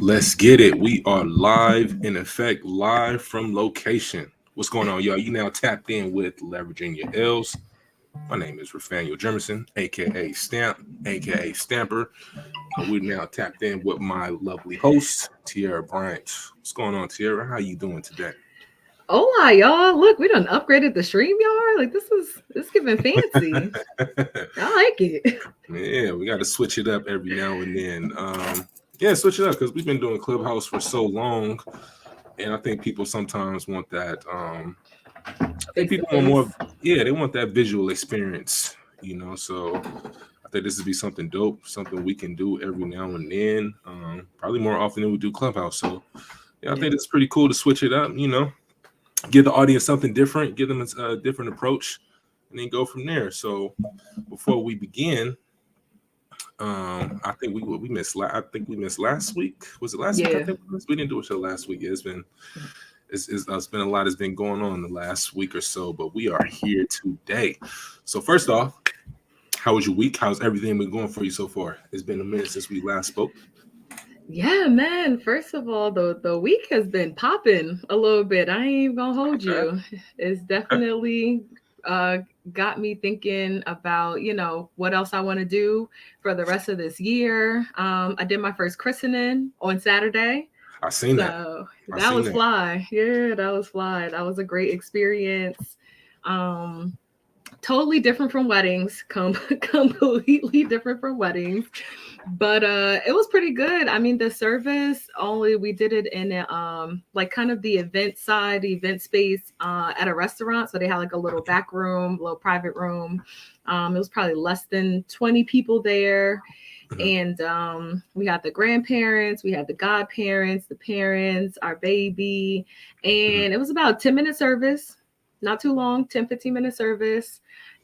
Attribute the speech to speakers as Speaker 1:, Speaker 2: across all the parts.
Speaker 1: Let's get it. We are live, in effect, live from location. What's going on, y'all? You now tapped in with Leveraging Your L's. My name is Rafael Jermison, aka Stamp, aka Stamper. We're now tapped in with my lovely host, Tierra Bryant. What's going on, Tierra? How you doing today?
Speaker 2: Hola, y'all. Look, we done upgraded the stream, y'all. Like this giving fancy. I like it.
Speaker 1: Yeah, we got to switch it up every now and then. Yeah, switch it up because we've been doing Clubhouse for so long, and I think people sometimes want that. I think
Speaker 2: Face to
Speaker 1: people want more.
Speaker 2: face.
Speaker 1: Yeah, they want that visual experience. So I think this would be something dope, something we can do every now and then. Probably more often than we do Clubhouse. So yeah, I
Speaker 2: Yeah.
Speaker 1: think it's pretty cool to switch it up. Give the audience something different, give them a different approach, and then go from there. So before we begin, I think we missed. I think we missed last week. Was it last week? I
Speaker 2: Yeah.
Speaker 1: think we didn't do a show last week. Yeah, it's been a lot has been going on the last week or so, but we are here today. So first off, how was your week? How's everything been going for you so far? It's been a minute since we last spoke.
Speaker 2: Yeah, man. First of all, the week has been popping a little bit. I ain't even gonna hold
Speaker 1: Okay.
Speaker 2: you. It's definitely uh got me thinking about, what else I want to do for the rest of this year. I did my first christening on Saturday.
Speaker 1: I seen that.
Speaker 2: So
Speaker 1: I
Speaker 2: that
Speaker 1: seen
Speaker 2: was
Speaker 1: that.
Speaker 2: fly. Yeah, that was fly. That was a great experience. Um, Totally different from weddings. Completely different from weddings. But it was pretty good. I mean, the service only we did it in like kind of the event side, the event space at a restaurant. So they had like a little back room, little private room. It was probably less than 20 people there,
Speaker 1: Mhm.
Speaker 2: and we had the grandparents, we had the godparents, the parents, our baby,
Speaker 1: Mhm.
Speaker 2: and it was about 10-minute service, not too long, 10-15 minute service.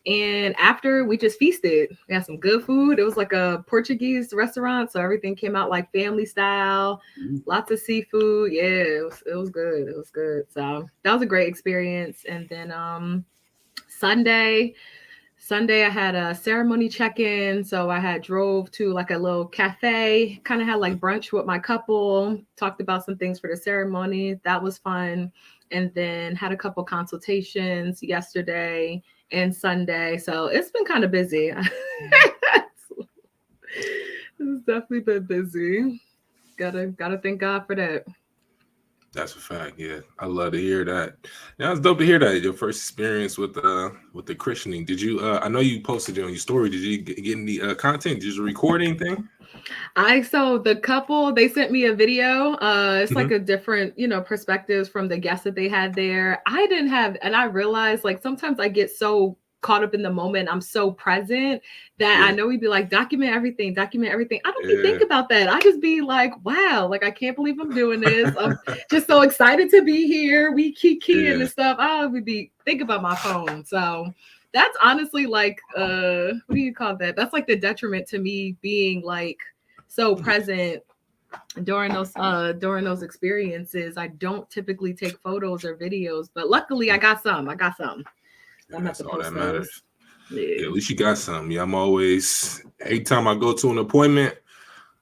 Speaker 2: And after, we just feasted. We had some good food. It was like a Portuguese restaurant, so everything came out like family style, lots of seafood. Yeah, it was good, it was good. So that was a great experience. And then sunday Sunday, I had a ceremony check-in, so I had drove to like a little cafe, kind of had like brunch with my couple, talked about some things for the ceremony. That was fun. And then had a couple consultations yesterday and Sunday. So it's been kind of busy. It's definitely been busy. Gotta thank God for that.
Speaker 1: That's a fact. Yeah, I love to hear that. Now it's dope to hear that your first experience with the christening. Did you? I know you posted it on your story. Did you get any content? Did you record anything?
Speaker 2: I so the couple, they sent me a video. It's
Speaker 1: Hmm.
Speaker 2: like a different, perspectives from the guests that they had there. I didn't have, and I realized like sometimes I get so caught up in the moment, I'm so present that I
Speaker 1: Yeah,
Speaker 2: know we'd be like, document everything, document everything. I don't be
Speaker 1: yeah.
Speaker 2: think about that. I just be like, wow, like I can't believe I'm doing this. I'm just so excited to be here. We keep keying
Speaker 1: Yeah.
Speaker 2: and stuff. I would be think about my phone. So that's honestly like what do you call that? That's like the detriment to me being like so present during those experiences. I don't typically take photos or videos, but luckily I got some.
Speaker 1: Yeah,
Speaker 2: I'm gonna have
Speaker 1: that's
Speaker 2: to
Speaker 1: all that
Speaker 2: post those.
Speaker 1: matters. Yeah, at
Speaker 2: Yeah.
Speaker 1: least you got some. Yeah, I'm always every time I go to an appointment,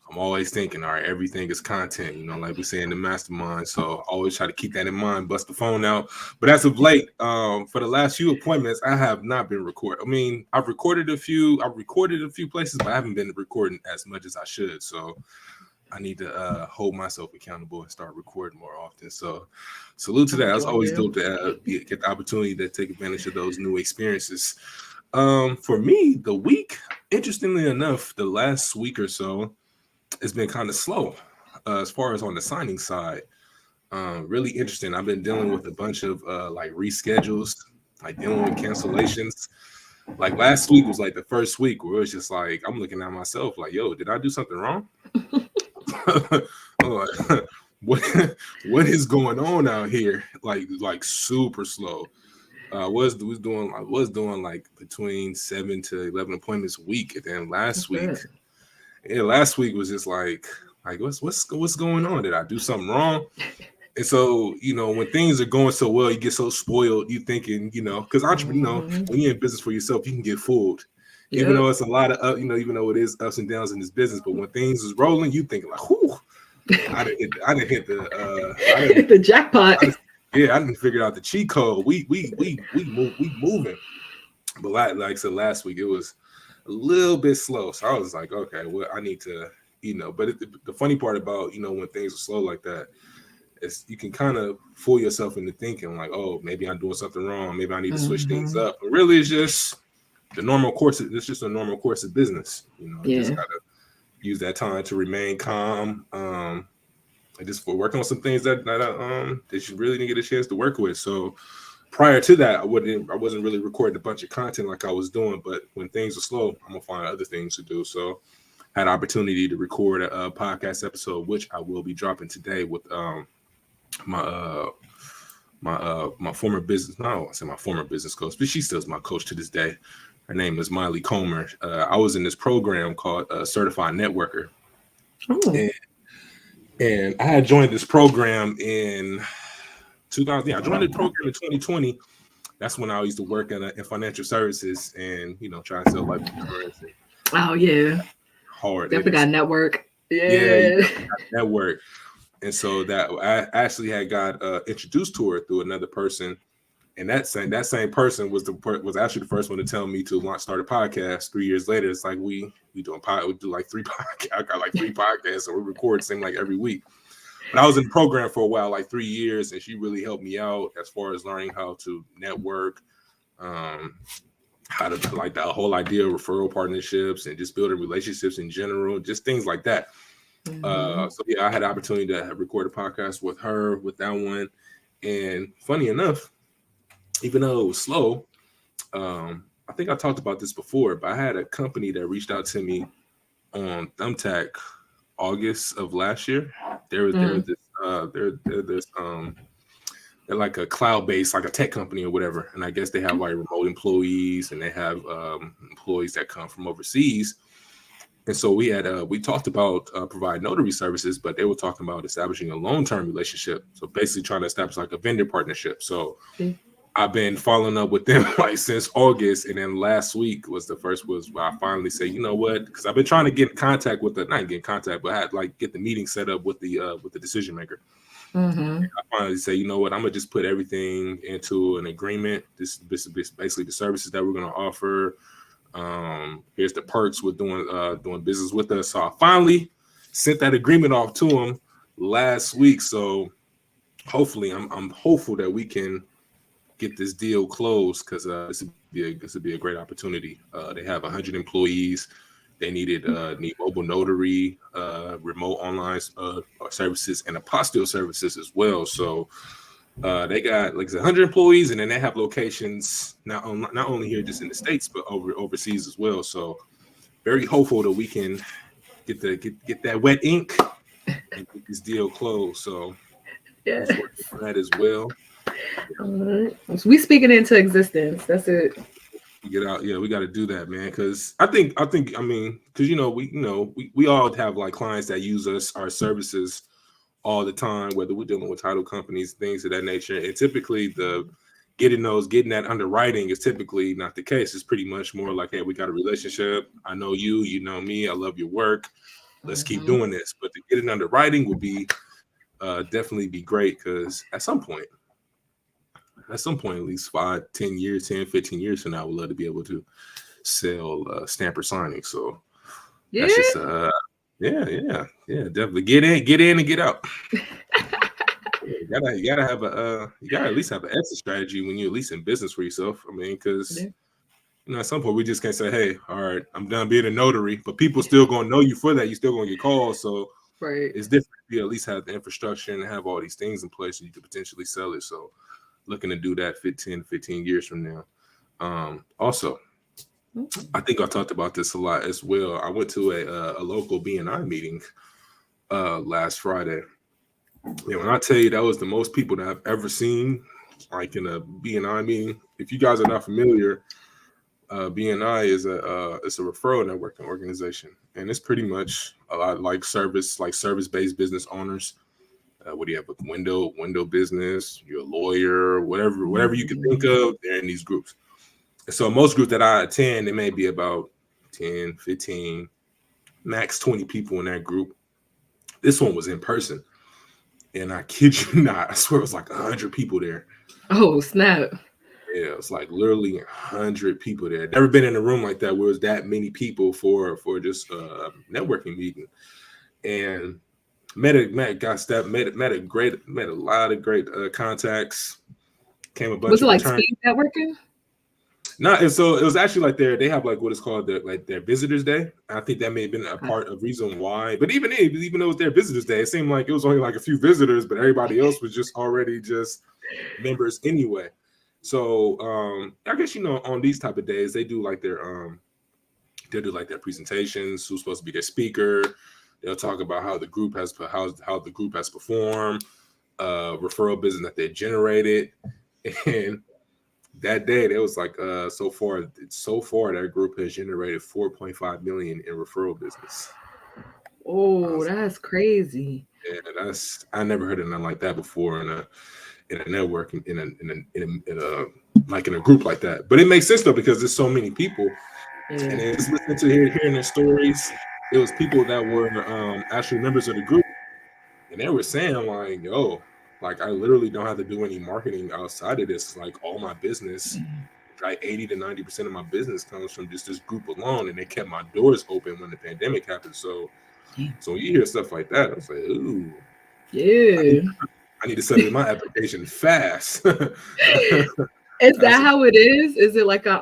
Speaker 1: I'm always thinking, all right, everything is content, like we say in the mastermind. So I always try to keep that in mind, bust the phone out. But as of late, for the last few appointments, I have not been recording. I mean, I've recorded a few places, but I haven't been recording as much as I should. So I need to hold myself accountable and start recording more often. So salute to
Speaker 2: I
Speaker 1: that. It's
Speaker 2: feel
Speaker 1: always
Speaker 2: you.
Speaker 1: dope to get the opportunity to take advantage of those new experiences. For me, the week, interestingly enough, the last week or so, it's been kind of slow as far as on the signing side. Really interesting. I've been dealing with a bunch of like reschedules, like dealing with cancellations. Like last week was like the first week where it was just like I'm looking at myself like, yo, did I do something wrong? I'm like, what what is going on out here? Like super slow. I was doing like between 7 to 11 appointments a week, and then
Speaker 2: That's
Speaker 1: last week,
Speaker 2: good.
Speaker 1: yeah, last week was just like what's going on? Did I do something wrong? And so, when things are going so well, you get so spoiled. You thinking, because entrepreneur,
Speaker 2: Hmm.
Speaker 1: when you're in business for yourself, you can get fooled. Even
Speaker 2: Yep.
Speaker 1: though it's a lot of, even though it is ups and downs in this business, but when things is rolling, you thinking like, whoo, I didn't hit the
Speaker 2: The jackpot.
Speaker 1: I didn't figure out the cheat code. We moving. But like I said last week, it was a little bit slow. So I was like, okay, well, I need to, But the funny part about when things are slow like that is you can kind of fool yourself into thinking like, oh, maybe I'm doing something wrong. Maybe I need to switch things up. But really, it's just the normal course. It's just a normal course of business. Just gotta use that time to remain calm. And just for working on some things that you really didn't get a chance to work with. So prior to that, I wasn't really recording a bunch of content like I was doing. But when things are slow, I'm gonna find other things to do. So I had opportunity to record a podcast episode, which I will be dropping today with my former business. No, I say my former business coach, but she still is my coach to this day. Her name is Miley Comer. I was in this program called Certified Networker. And I had joined this program in 2000. Yeah, I joined the program in 2020. That's when I used to work in financial services and try to sell life insurance.
Speaker 2: Oh yeah,
Speaker 1: hard.
Speaker 2: Definitely got network.
Speaker 1: Yeah, network. And so that I actually had got introduced to her through another person, and that same person was actually the first one to tell me to start a podcast. 3 years later, it's like we do like 3 podcasts. I got like 3 podcasts, and we record the same like every week. But I was in the program for a while, like 3 years, and she really helped me out as far as learning how to network, how to like the whole idea of referral partnerships and just building relationships in general, just things like that. So yeah, I had the opportunity to record a podcast with her with that one. And funny enough, even though it was slow, I think I talked about this before, but I had a company that reached out to me on Thumbtack August of last year. They're like a cloud-based, like a tech company or whatever. And I guess they have like remote employees and they have employees that come from overseas. And so we talked about provide notary services, but they were talking about establishing a long-term relationship. So basically trying to establish like a vendor partnership. So I've been following up with them like since August. And then last week was where I finally say, you know what? Because I've been trying to get in contact with but I had like get the meeting set up with the decision maker. I finally say, you know what? I'm gonna just put everything into an agreement. This is basically the services that we're gonna offer. Here's the perks with doing business with us. So I finally sent that agreement off to him last week. So hopefully, I'm hopeful that we can get this deal closed because this would be a great opportunity. They have 100 employees. They need mobile notary, remote online services, and apostille services as well. So they got like 100 employees, and then they have locations not only here just in the States, but overseas as well. So very hopeful that we can get that wet ink and get this deal closed. So working on that as well.
Speaker 2: So we speak it into existence. That's it.
Speaker 1: Get out, we got to do that, man. Because I think, I mean, because we all have like clients that use our services all the time, whether we're dealing with title companies, things of that nature. And typically, getting that underwriting is typically not the case. It's pretty much more like, hey, we got a relationship. I know you, you know me. I love your work. Let's keep doing this. But to get it underwriting would be definitely be great because at some point, at least 10 years, 10, 15 years from now, I would love to be able to sell stamper signing. So that's just definitely get in and get out. You gotta at least have an exit strategy when you're at least in business for yourself. I mean, because at some point we just can't say, hey, all right, I'm done being a notary, but people still gonna know you for that. You still gonna get calls. So it's different. You at least have the infrastructure and have all these things in place so you could potentially sell it. So looking to do that 15 years from now. Also, I think I talked about this a lot as well. I went to a local BNI meeting last Friday. When I tell you that was the most people that I've ever seen, like in a BNI meeting. If you guys are not familiar, BNI is it's a referral networking organization, and it's pretty much a lot like service-based business owners. What do you have? A window business, you're a lawyer, whatever you can think of, they're in these groups. And so most groups that I attend, it may be about 10, 15, max 20 people in that group. This one was in person. And I kid you not, I swear it was like 100 people there.
Speaker 2: Oh, snap.
Speaker 1: Yeah, it was like literally 100 people there. Never been in a room like that where it's that many people for just a networking meeting. And met a lot of great contacts. Came a bunch
Speaker 2: Was it
Speaker 1: of
Speaker 2: like
Speaker 1: return.
Speaker 2: speed networking?
Speaker 1: No, and so it was actually like they have like what is called their Visitors Day. I think that may have been a part of reason why. But even though it was their Visitors Day, it seemed like it was only like a few visitors, but everybody else was just already just members anyway. So I guess on these type of days they do like their presentations, who's supposed to be their speaker. They'll talk about how the group has performed, referral business that they generated, and that day there was like so far that group has generated 4.5 million in referral business.
Speaker 2: Oh, that's crazy.
Speaker 1: Yeah, I never heard of nothing like that before in a network in a group like that. But it makes sense though because there's so many people, and it's listening to hearing their stories. It was people that were actually members of the group, and they were saying like, "Yo, like I literally don't have to do any marketing outside of this. Like all my business, like 80 to 90% of my business comes from just this group alone, and they kept my doors open when the pandemic happened." So when you hear stuff like that, I was like, "Ooh,
Speaker 2: yeah."
Speaker 1: I need to set in my application fast."
Speaker 2: Is that how it is? Is it like a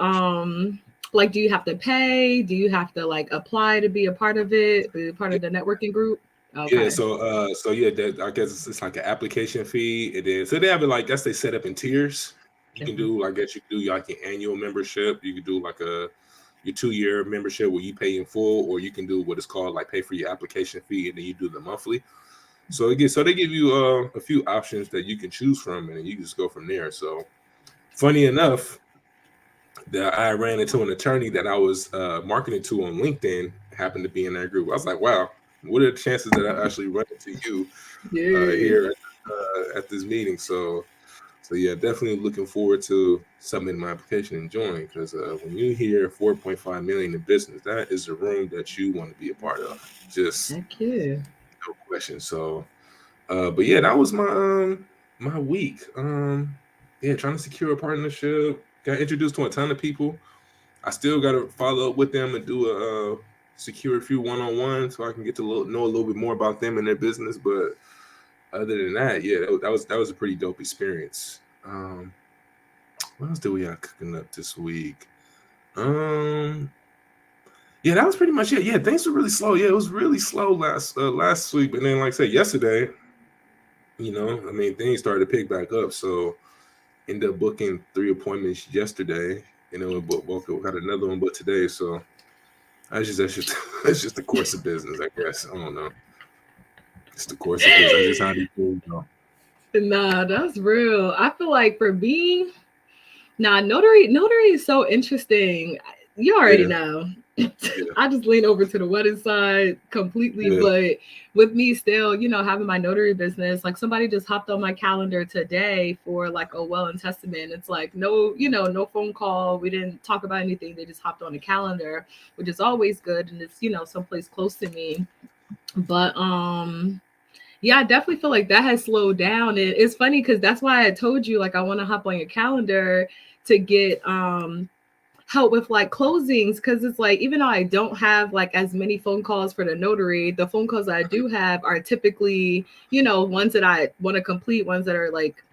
Speaker 2: like do you have to pay? Do you have to like apply to be a part of it? Be part of the networking group? Okay.
Speaker 1: Yeah, so yeah, I guess it's like an application fee. It is. So they have it like they set up in tiers. You can do, I guess you can do like an annual membership. You can do like your 2-year membership where you pay in full, or you can do what is called like pay for your application fee and then you do the monthly. So they give you a few options that you can choose from, and you just go from there. So funny enough, that I ran into an attorney that I was marketing to on LinkedIn happened to be in that group. I was like, wow, what are the chances that I actually run into you here at this meeting? So yeah, definitely looking forward to submitting my application and joining, because when you hear 4.5 million in business, that is a room that you want to be a part of. Just no question. So, but yeah, that was my week. Yeah, trying to secure a partnership. Got introduced to a ton of people. I still got to follow up with them and do a secure a few one-on-one so I can get to know a little bit more about them and their business. But other than that, yeah, that was a pretty dope experience. What else did we have cooking up this week? Yeah, that was pretty much it. Yeah, things were really slow. Yeah, it was really slow last week, but then like I said yesterday, I mean things started to pick back up. So ended up booking 3 appointments yesterday, and then we got another one but today. So that's just the course of business, I guess. I don't know. It's the course of business. That's just how these things go.
Speaker 2: Nah, that's real. I feel like for me, notary is so interesting. You already know. Yeah. I just lean over to the wedding side completely, but with me still, having my notary business, like somebody just hopped on my calendar today for like a will and testament. It's like no phone call. We didn't talk about anything. They just hopped on the calendar, which is always good, and it's someplace close to me. But yeah, I definitely feel like that has slowed down. And it's funny because that's why I told you like I want to hop on your calendar to get help with like closings, because it's like even though I don't have like as many phone calls for the notary, the phone calls I do have are typically ones that I want to complete, ones that are like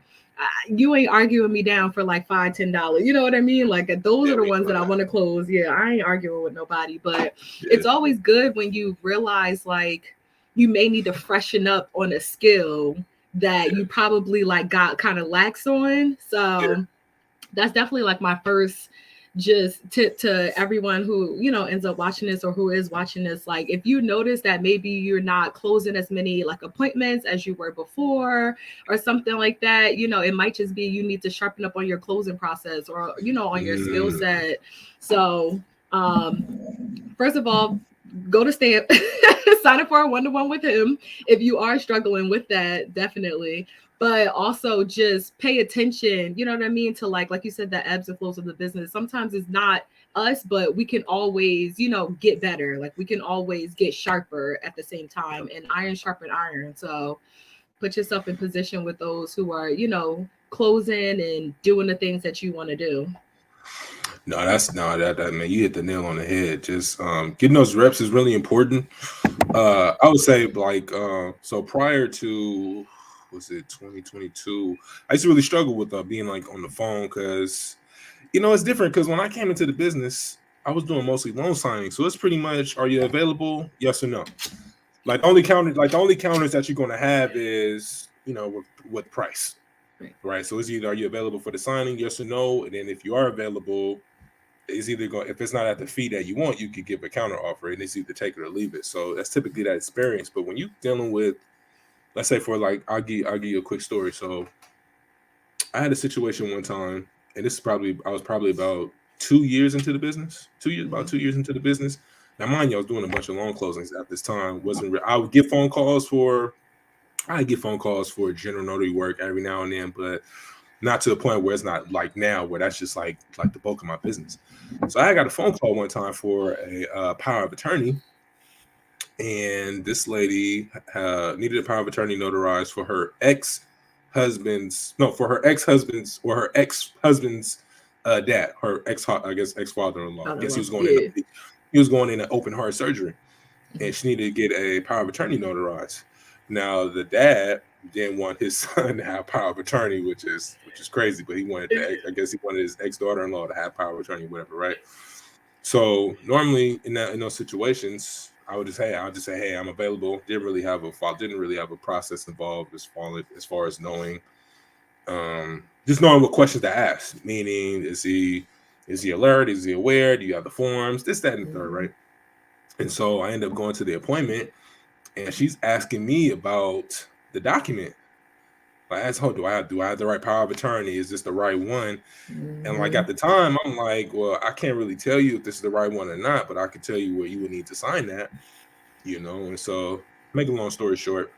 Speaker 2: you ain't arguing me down for like $5-10, you know what I mean? Like those are the ones that I want to close. Yeah, I ain't arguing with nobody, but it's always good when you realize like you may need to freshen up on a skill that you probably like got kind of lax on. So that's definitely like my first just tip to everyone who ends up watching this or who is watching this. Like if you notice that maybe you're not closing as many like appointments as you were before or something like that, it might just be you need to sharpen up on your closing process or on your skill set. So first of all, go to Stamp, sign up for a 1-to-1 with him if you are struggling with that, definitely. But also just pay attention, you know what I mean, to like you said, the ebbs and flows of the business. Sometimes it's not us, but we can always, get better. Like we can always get sharper at the same time, and iron sharpen iron. So put yourself in position with those who are, closing and doing the things that you want to do.
Speaker 1: No, that man, you hit the nail on the head. Just getting those reps is really important. I would say like so prior to was it 2022, I used to really struggle with being like on the phone because it's different because when I came into the business, I was doing mostly loan signing. So it's pretty much, are you available? Yes or no. Like the only counters that you're gonna have is with price. Right. So it's either are you available for the signing, yes or no? And then if you are available, it's either going, if it's not at the fee that you want, you could give a counter offer and it's either take it or leave it. So that's typically that experience. But when you dealing with, let's say for like, I'll give you a quick story. So I had a situation one time, and I was probably about 2 years into the business. About 2 years into the business. Now, mind you, I was doing a bunch of loan closings at this time. I would get phone calls for general notary work every now and then, but not to the point where it's not like now, where that's just like the bulk of my business. So I got a phone call one time for a power of attorney, and this lady needed a power of attorney notarized for her ex-husband's dad, her ex-father-in-law. I guess he was going in an open heart surgery, and she needed to get a power of attorney notarized. Now the dad didn't want his son to have power of attorney, which is crazy, but he wanted his ex-daughter-in-law to have power of attorney, whatever, right? So normally in those situations, I'll just say, hey, I'm available. Didn't really have a process involved as far as knowing, just knowing what questions to ask. Meaning, is he alert? Is he aware? Do you have the forms? This, that, and the third, right? And so I end up going to the appointment, and she's asking me about the document. I asked her, do I have the right power of attorney? Is this the right one? And like at the time, I'm like, well, I can't really tell you if this is the right one or not, but I can tell you where you would need to sign that, And so, make a long story short,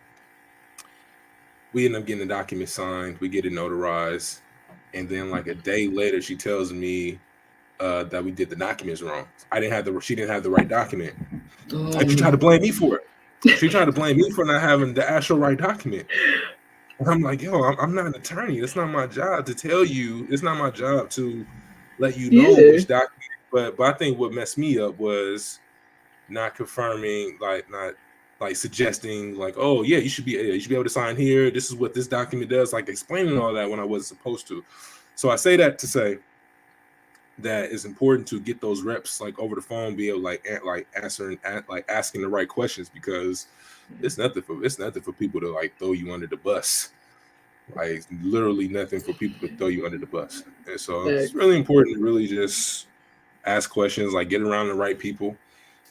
Speaker 1: we end up getting the document signed. We get it notarized, and then like a day later, she tells me that we did the documents wrong. She didn't have the right document, and she tried to blame me for it. She tried to blame me for not having the actual right document. And I'm like, yo, I'm not an attorney. It's not my job to tell you. It's not my job to let you know which document. But I think what messed me up was not confirming, not suggesting, like, oh yeah, you should be able to sign here. This is what this document does. Like explaining all that when I wasn't supposed to. So I say that to say that it's important to get those reps like over the phone, be able answering asking the right questions, because it's nothing for people to like throw you under the bus. Like literally nothing for people to throw you under the bus. And so it's really important to really just ask questions, like get around the right people,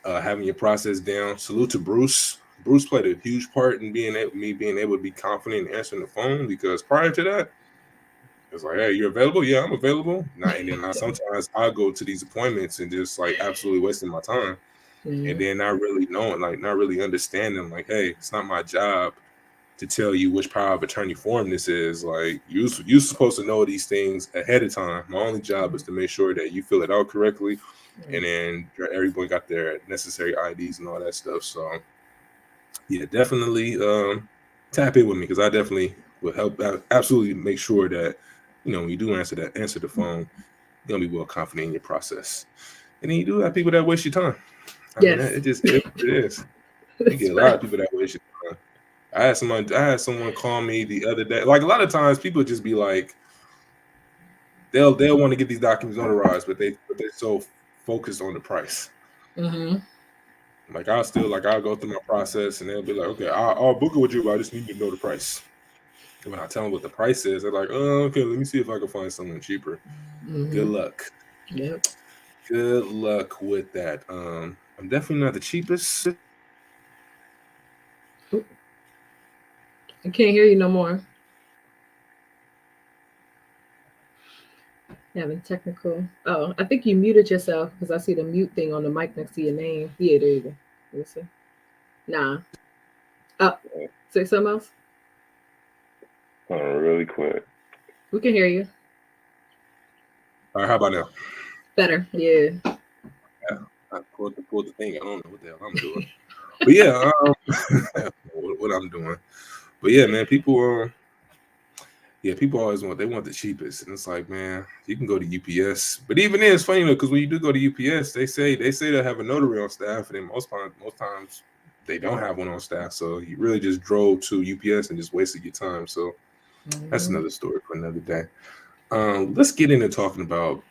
Speaker 1: having your process down. Salute to Bruce. Bruce played a huge part in being able to be confident in answering the phone, because prior to that, it's like, hey, you're available? Yeah, I'm available. And then sometimes I go to these appointments and just like absolutely wasting my time. And then not really knowing, like not really understanding, like, hey, it's not my job to tell you which power of attorney form this is. Like you're supposed to know these things ahead of time. My only job is to make sure that you fill it out correctly, and then everyone got their necessary IDs and all that stuff. So yeah, definitely tap in with me, because I definitely will help absolutely make sure that when you do answer the phone, you're gonna be well confident in your process. And then you do have people that waste your time. I mean, it is what it is. You get a lot of people that waste your time. I had someone call me the other day. Like a lot of times, people just be like, they'll want to get these documents notarized, but they're so focused on the price. Like I'll go through my process, and they'll be like, okay, I'll book it with you, but I just need to know the price. And when I tell them what the price is, they're like, oh, okay, let me see if I can find someone cheaper. Good luck.
Speaker 2: Yep.
Speaker 1: Good luck with that. I'm definitely not the cheapest.
Speaker 2: I can't hear you no more. Having technical. Oh, I think you muted yourself, because I see the mute thing on the mic next to your name. Yeah, there you go. Listen. Nah. Oh, say something else.
Speaker 1: Really quick.
Speaker 2: We can hear you.
Speaker 1: All right, how about now?
Speaker 2: Better. Yeah.
Speaker 1: I pulled the thing. I don't know what the hell I'm doing. But yeah, what I'm doing. But yeah, man, people always want the cheapest, and it's like, man, you can go to UPS. But even then, it's funny though, because when you do go to UPS, they say they have a notary on staff, and then most times they don't have one on staff. So you really just drove to UPS and just wasted your time. So that's another story for another day. Let's get into talking about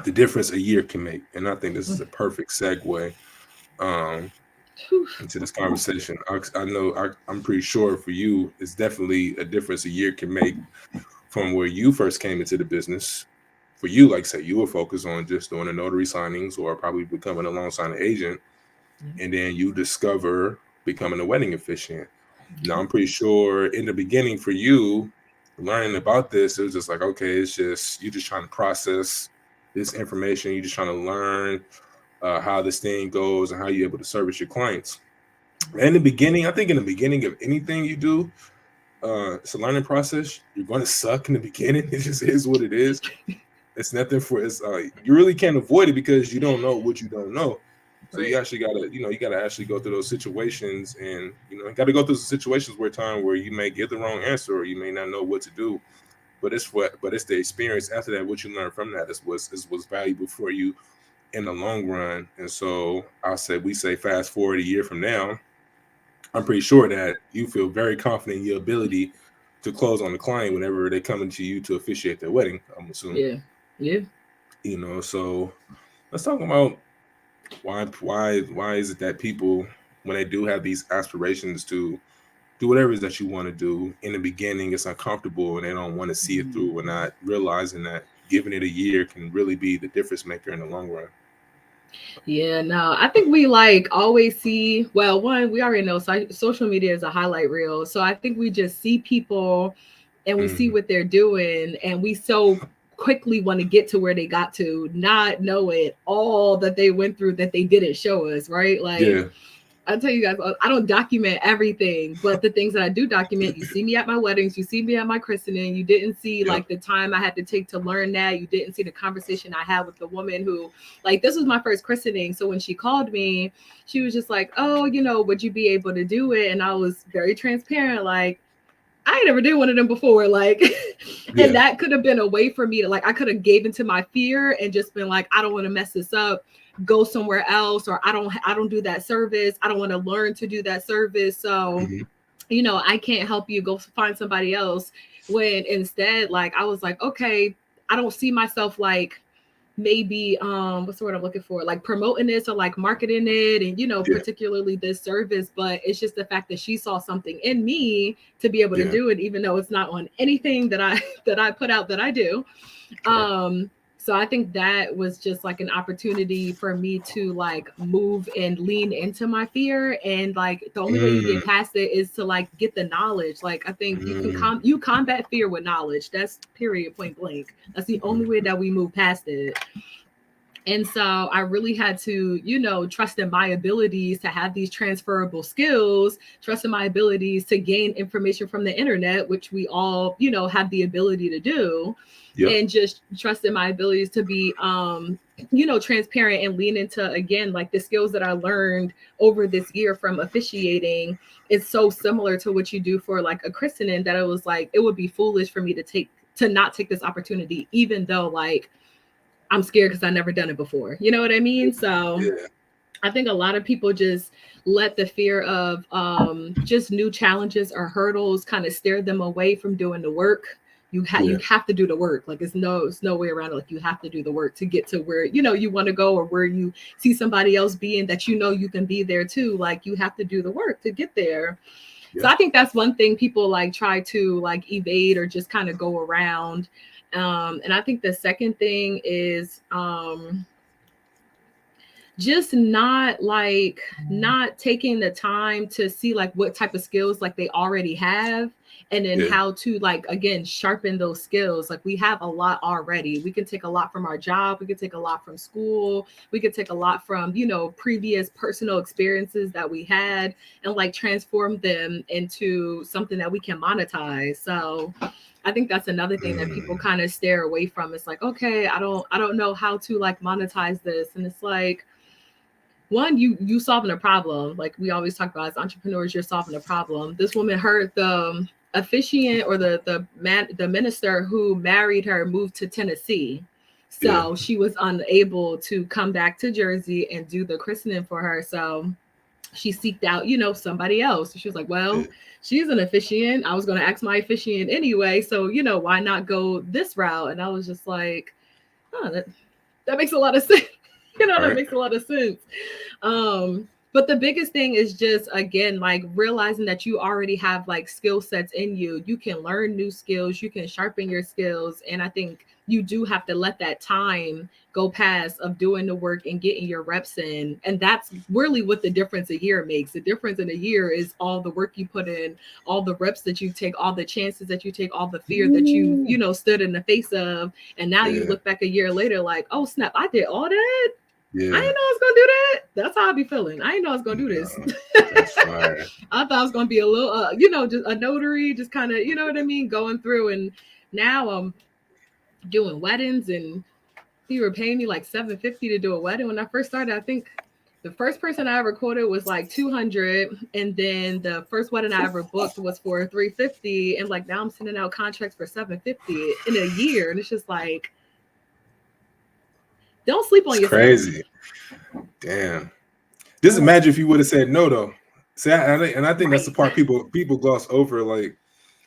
Speaker 1: the difference a year can make, and I think this is a perfect segue into this conversation. I know I'm pretty sure for you, it's definitely a difference a year can make from where you first came into the business. For you, like say, you were focused on just doing the notary signings or probably becoming a loan signing agent, and then you discover becoming a wedding officiant. Now, I'm pretty sure in the beginning for you, learning about this, it was just like, okay, it's just you're just trying to process this information. You're just trying to learn how this thing goes and how you're able to service your clients. And in the beginning, I think in the beginning of anything you do, it's a learning process. You're going to suck in the beginning. It just is what it is. It's nothing you really can't avoid it because you don't know what you don't know. So you actually gotta actually go through those situations, and you got to go through some situations where you may get the wrong answer or you may not know what to do. But it's the experience after that. What you learn from that is what's valuable for you in the long run. And so we say fast forward a year from now, I'm pretty sure that you feel very confident in your ability to close on the client whenever they come into you to officiate their wedding, I'm assuming.
Speaker 2: Yeah.
Speaker 1: So let's talk about why is it that people, when they do have these aspirations to do whatever it is that you want to do, in the beginning it's uncomfortable and they don't want to see it through, and not realizing that giving it a year can really be the difference maker in the long run.
Speaker 2: Yeah, no, I think we always see, well, one, we already know social media is a highlight reel. So I think we just see people and we see what they're doing, and we so quickly want to get to where they got to, not knowing all that they went through that they didn't show us, right? Like, I'll tell you guys, I don't document everything, but the things that I do document, you see me at my weddings, you see me at my christening, you didn't see like the time I had to take to learn that, you didn't see the conversation I had with the woman who, like, this was my first christening. So when she called me, she was just like, oh, would you be able to do it? And I was very transparent, like, I ain't never did one of them before. Like, and that could have been a way for me to, like, I could have gave into my fear and just been like, I don't want to mess this up, go somewhere else, or I don't do that service. I don't want to learn to do that service. So, I can't help you, go find somebody else. When instead, like, I was like, okay, I don't see myself like maybe what's the word I'm looking for, like promoting this or like marketing it, and particularly this service, but it's just the fact that she saw something in me to be able to do it, even though it's not on anything that I put out that I do. So I think that was just like an opportunity for me to like move and lean into my fear. And like the only way you get past it is to like get the knowledge. Like I think you combat fear with knowledge. That's period, point blank. That's the only way that we move past it. And so I really had to, trust in my abilities to have these transferable skills, trust in my abilities to gain information from the internet, which we all, have the ability to do. And just trust in my abilities to be, transparent and lean into, again, like the skills that I learned over this year from officiating. It's so similar to what you do for like a christening that it was like, it would be foolish for me to not take this opportunity, even though like, I'm scared because I've never done it before. You know what I mean? So I think a lot of people just let the fear of just new challenges or hurdles kind of steer them away from doing the work. You have to do the work. Like it's no way around it. Like you have to do the work to get to where, you want to go, or where you see somebody else being that, you can be there too. Like you have to do the work to get there. So I think that's one thing people like try to like evade or just kind of go around. And I think the second thing is just not taking the time to see like what type of skills like they already have, and then how to like, again, sharpen those skills. Like we have a lot already. We can take a lot from our job. We can take a lot from school. We could take a lot from, previous personal experiences that we had, and like transform them into something that we can monetize. So I think that's another thing that people kind of stare away from. It's like, okay, I don't know how to like monetize this. And it's like, one, you solving a problem. Like we always talk about as entrepreneurs, you're solving a problem. This woman heard the officiant or the minister who married her moved to Tennessee. So she was unable to come back to Jersey and do the christening for her. So she seeked out, somebody else. She was like, well, she's an officiant. I was going to ask my officiant anyway. So, why not go this route? And I was just like, oh, that makes a lot of sense. That makes a lot of sense. But the biggest thing is just, again, like realizing that you already have like skill sets in you. You can learn new skills. You can sharpen your skills. And I think you do have to let that time go past of doing the work and getting your reps in. And that's really what the difference a year makes. The difference in a year is all the work you put in, all the reps that you take, all the chances that you take, all the fear that you stood in the face of. And now you look back a year later like, oh, snap, I did all that. Yeah. I didn't know I was gonna do that. That's how I be feeling. I didn't know I was gonna do this. That's right. I thought I was gonna be a little, just a notary, just kind of, you know what I mean, going through. And now I'm doing weddings, and people were paying me like $750 to do a wedding. When I first started, I think the first person I ever quoted was like $200, and then the first wedding I ever booked was for $350. And like now I'm sending out contracts for $750 in a year, and it's just like, don't sleep on yourself.
Speaker 1: Crazy. Damn. Just imagine if you would have said no, though. See, and I think that's the part people gloss over. Like,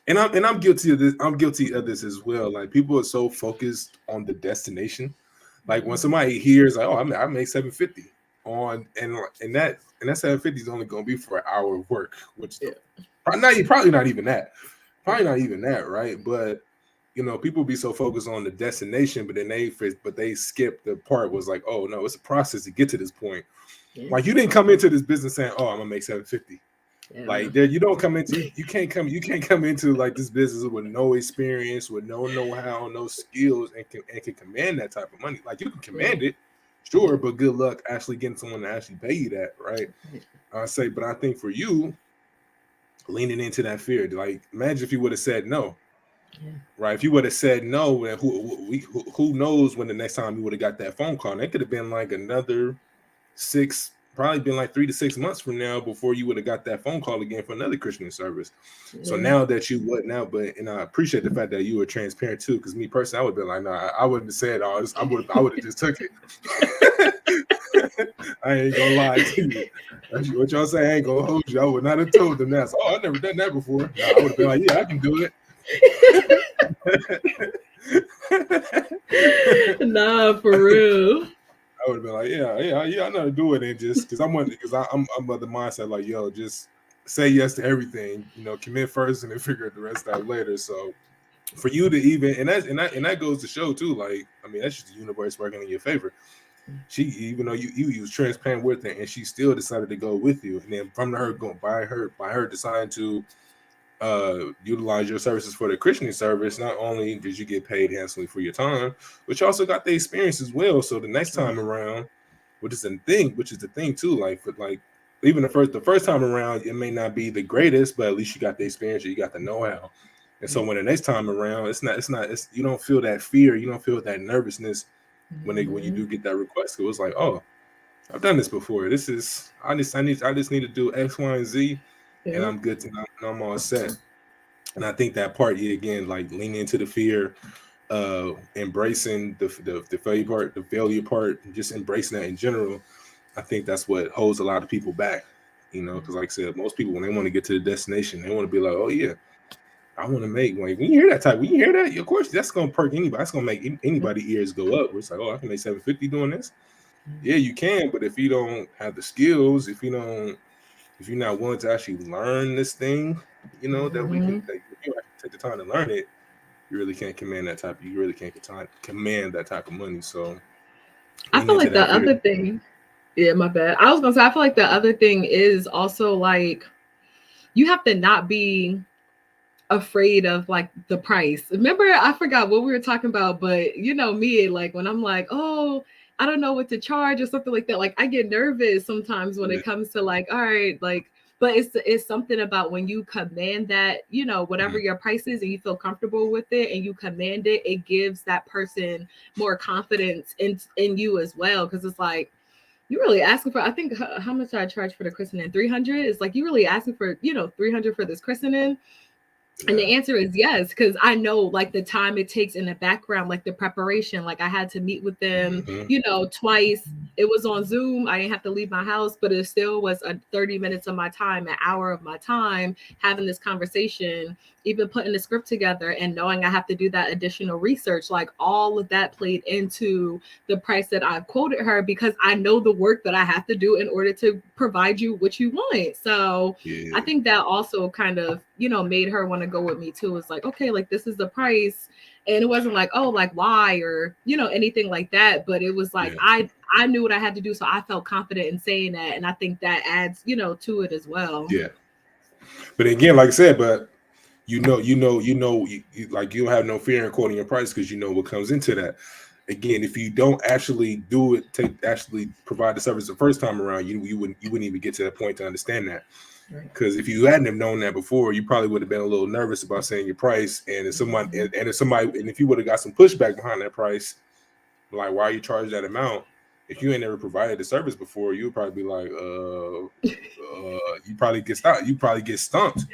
Speaker 1: and I'm guilty of this. I'm guilty of this as well. Like, people are so focused on the destination. Like when somebody hears, like, oh, I make $750 on, and that $750 is only going to be for an hour of work, which probably not even that. Probably not even that, right? But people be so focused on the destination, but then they skip the part was like, oh no, it's a process to get to this point. Yeah. Like you didn't come into this business saying, oh, I'm gonna make $750. Yeah. Like there, you don't come into you can't come into like this business with no experience, with no know-how, no skills, and can command that type of money. Like you can command it, sure, but good luck actually getting someone to actually pay you that, right? But I think for you, leaning into that fear, like imagine if you would have said no. Yeah. Right. If you would have said no, who knows when the next time you would have got that phone call? And it could have been like another 3 to 6 months from now before you would have got that phone call again for another Christian service. Yeah. So now that and I appreciate the fact that you were transparent too, because me personally, I would have been like, no, I wouldn't have said all this. I would have just took it. I ain't gonna lie to you. What y'all say, I ain't gonna hold you. I would not have told them that. So, I've never done that before. No, I would have been like, yeah, I can do it.
Speaker 2: Nah, for real.
Speaker 1: I would have been like, yeah, I know how to do it, and just because I'm of the mindset like, yo, just say yes to everything, commit first and then figure the rest out later. So for you to even and that goes to show too, like, I mean, that's just the universe working in your favor. She, even though you was transparent with her, and she still decided to go with you, and then from her going by her deciding to utilize your services for the Christian service, not only did you get paid handsomely for your time, but you also got the experience as well. So the next time around, which is the thing too, like even the first time around, it may not be the greatest, but at least you got the experience, you got the know-how. And so when the next time around, it's you don't feel that fear, you don't feel that nervousness when you do get that request. It was like, oh, I've done this before. I just need to do X, Y, and Z. And I'm good to I'm all set. And I think that part, again, like leaning into the fear, embracing the failure part, and just embracing that in general. I think that's what holds a lot of people back, because like I said, most people, when they want to get to the destination, they want to be like, oh yeah, I want to make, like, when you hear that, of course, that's going to perk anybody. That's going to make anybody's ears go up. It's like, oh, I can make $750 doing this. Yeah, you can, but if you don't have the skills, if you're not willing to actually learn this thing, that we can take the time to learn it, you really can't command that type. You really can't command that type of money. So
Speaker 2: I feel like the other thing. Yeah, my bad. I was gonna say, I feel like the other thing is also like you have to not be afraid of like the price. Remember, I forgot what we were talking about, but me, like when I'm like, oh, I don't know what to charge or something like that. Like I get nervous sometimes when it comes to like, all right, like, but it's something about when you command that, whatever your price is and you feel comfortable with it and you command it, it gives that person more confidence in you as well. Cause it's like, You really asking for, I think, how much I charge for the christening? 300. It's like you really asking for, 300 for this christening. And the answer is yes, because I know like the time it takes in the background, like the preparation. Like I had to meet with them, twice. It was on Zoom. I didn't have to leave my house, but it still was a 30 minutes of my time, an hour of my time having this conversation, even putting the script together and knowing I have to do that additional research. Like all of that played into the price that I've quoted her because I know the work that I have to do in order to provide you what you want. So I think that also kind of, made her want to go with me too. It's like, okay, like this is the price. And it wasn't like, oh, like why or, anything like that. But it was like, I knew what I had to do. So I felt confident in saying that. And I think that adds, to it as well.
Speaker 1: Yeah. But again, like I said, but you don't have no fear in quoting your price because you know what comes into that. Again, if you don't actually do it, actually provide the service the first time around, you wouldn't even get to that point to understand that. Because if you hadn't have known that before, you probably would have been a little nervous about saying your price. And if you would have got some pushback behind that price, like why are you charging that amount? If you ain't never provided the service before, you would probably be like, you probably get stopped. You probably get stumped.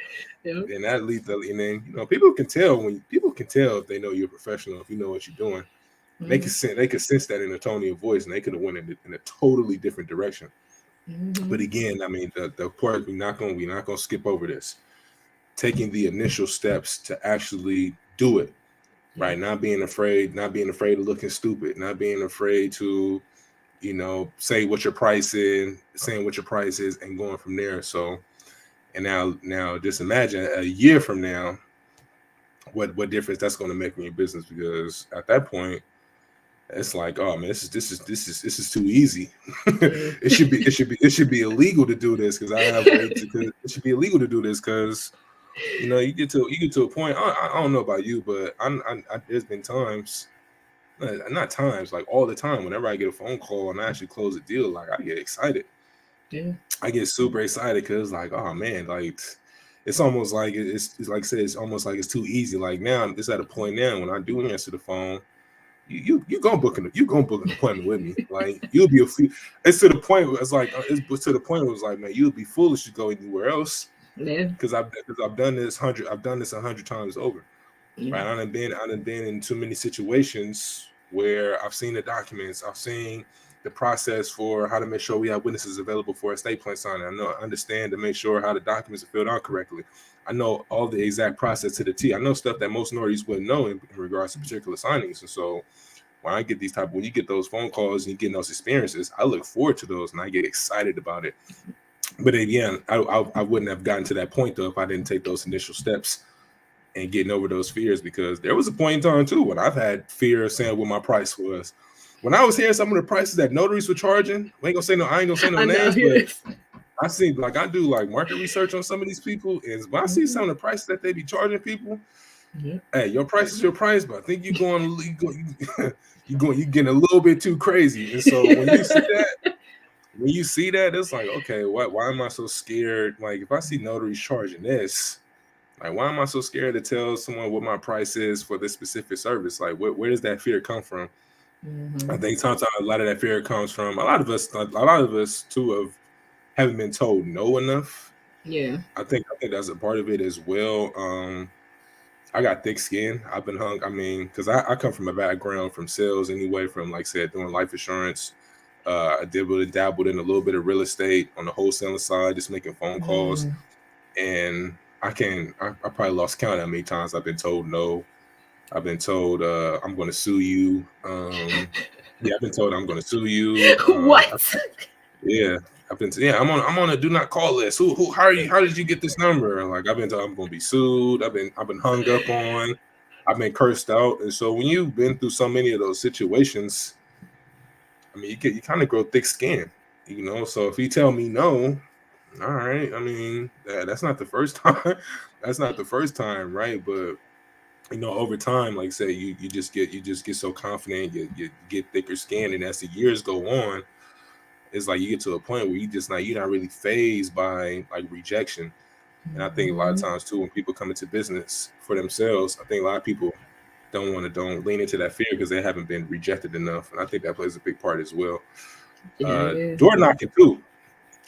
Speaker 1: Yep. And that leads to, and then people can tell if they know you're a professional, if you know what you're doing. Mm-hmm. They can sense that in the tone of your voice, and they could have went in a totally different direction. Mm-hmm. But again, I mean, the part we're not gonna skip over this. Taking the initial steps to actually do it, right? Not being afraid of looking stupid, not being afraid to, say what your price is, saying what your price is, and going from there. So, and now just imagine a year from now, what difference that's going to make in your business, because at that point, it's like, oh man, this is too easy. it should be illegal to do this because it should be illegal to do this because you get to a point. I don't know about you, but there's been times, not times, like all the time, whenever I get a phone call and I actually close a deal, like I get excited. Yeah. I get super excited because like, oh man, like it's almost like it's like I said, it's almost like it's too easy. Like now it's at a point now when I do answer the phone, you gonna book an appointment with me. Like you'll be it's to the point where it's like man, you'll be foolish to go anywhere else. Yeah. Because I've done this 100 times over. Yeah. Right. I've been in too many situations where I've seen the documents, I've seen the process for how to make sure we have witnesses available for estate plan signing. I understand to make sure how the documents are filled out correctly. I know all the exact process to the T. I know stuff that most notaries wouldn't know in regards to particular signings. And so when you get those phone calls and you get those experiences, I look forward to those and I get excited about it. But again, I wouldn't have gotten to that point though if I didn't take those initial steps and getting over those fears, because there was a point in time too when I've had fear of saying what my price was. When I was hearing some of the prices that notaries were charging, I ain't gonna say no names, but I see, like, I do like market research on some of these people, and when I see some of the prices that they be charging people, hey, your price is your price, but I think you're getting a little bit too crazy. And so when you see that, it's like, okay, why am I so scared? Like, if I see notaries charging this, like, why am I so scared to tell someone what my price is for this specific service? Like, where does that fear come from? Mm-hmm. I think sometimes a lot of that fear comes from a lot of us too haven't been told no enough. Yeah, I think that's a part of it as well. I got thick skin. I've been hung. I mean, because I come from a background from sales anyway, from like I said, doing life insurance. I dabbled in a little bit of real estate on the wholesaling side, just making phone calls, and I probably lost count how many times I've been told no. I've been told I'm going to sue you. I've been told I'm going to sue you.
Speaker 2: What?
Speaker 1: I'm on a do not call list. How did you get this number? Like, I've been told I'm going to be sued. I've been hung up on. I've been cursed out. And so when you've been through so many of those situations, I mean, you kind of grow thick skin, So if you tell me no, all right. I mean, that's not the first time. That's not the first time, right? But over time, like I say, you just get so confident, you get thicker skin, and as the years go on, it's like you get to a point where you're not really fazed by like rejection. And I think a lot of times too, when people come into business for themselves, I think a lot of people don't lean into that fear because they haven't been rejected enough, and I think that plays a big part as well.
Speaker 2: Yeah.
Speaker 1: Door knocking too.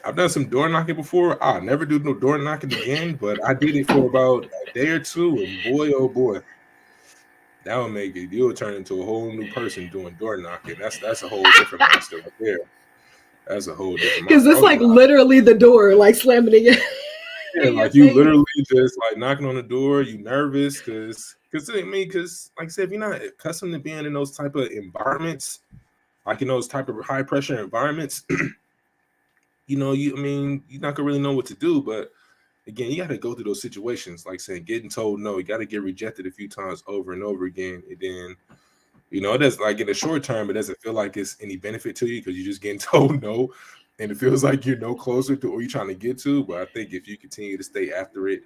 Speaker 1: I've done some door knocking before. I'll never do no door knocking again, but I did it for about a day or two, and boy, oh boy, that would make it. You'll turn into a whole new person doing door knocking. That's a whole different monster right there. That's a whole different
Speaker 2: Because
Speaker 1: monster.
Speaker 2: it's like literally the door, like slamming it.
Speaker 1: Yeah, like you literally just like knocking on the door. You nervous because like I said, if you're not accustomed to being in those type of environments, like in those type of high pressure environments, you're not gonna really know what to do. But again, you got to go through those situations, like saying getting told no. You got to get rejected a few times over and over again, and then it does, like in the short term, it doesn't feel like it's any benefit to you because you're just getting told no, and it feels like you're no closer to where you're trying to get to. But I think if you continue to stay after it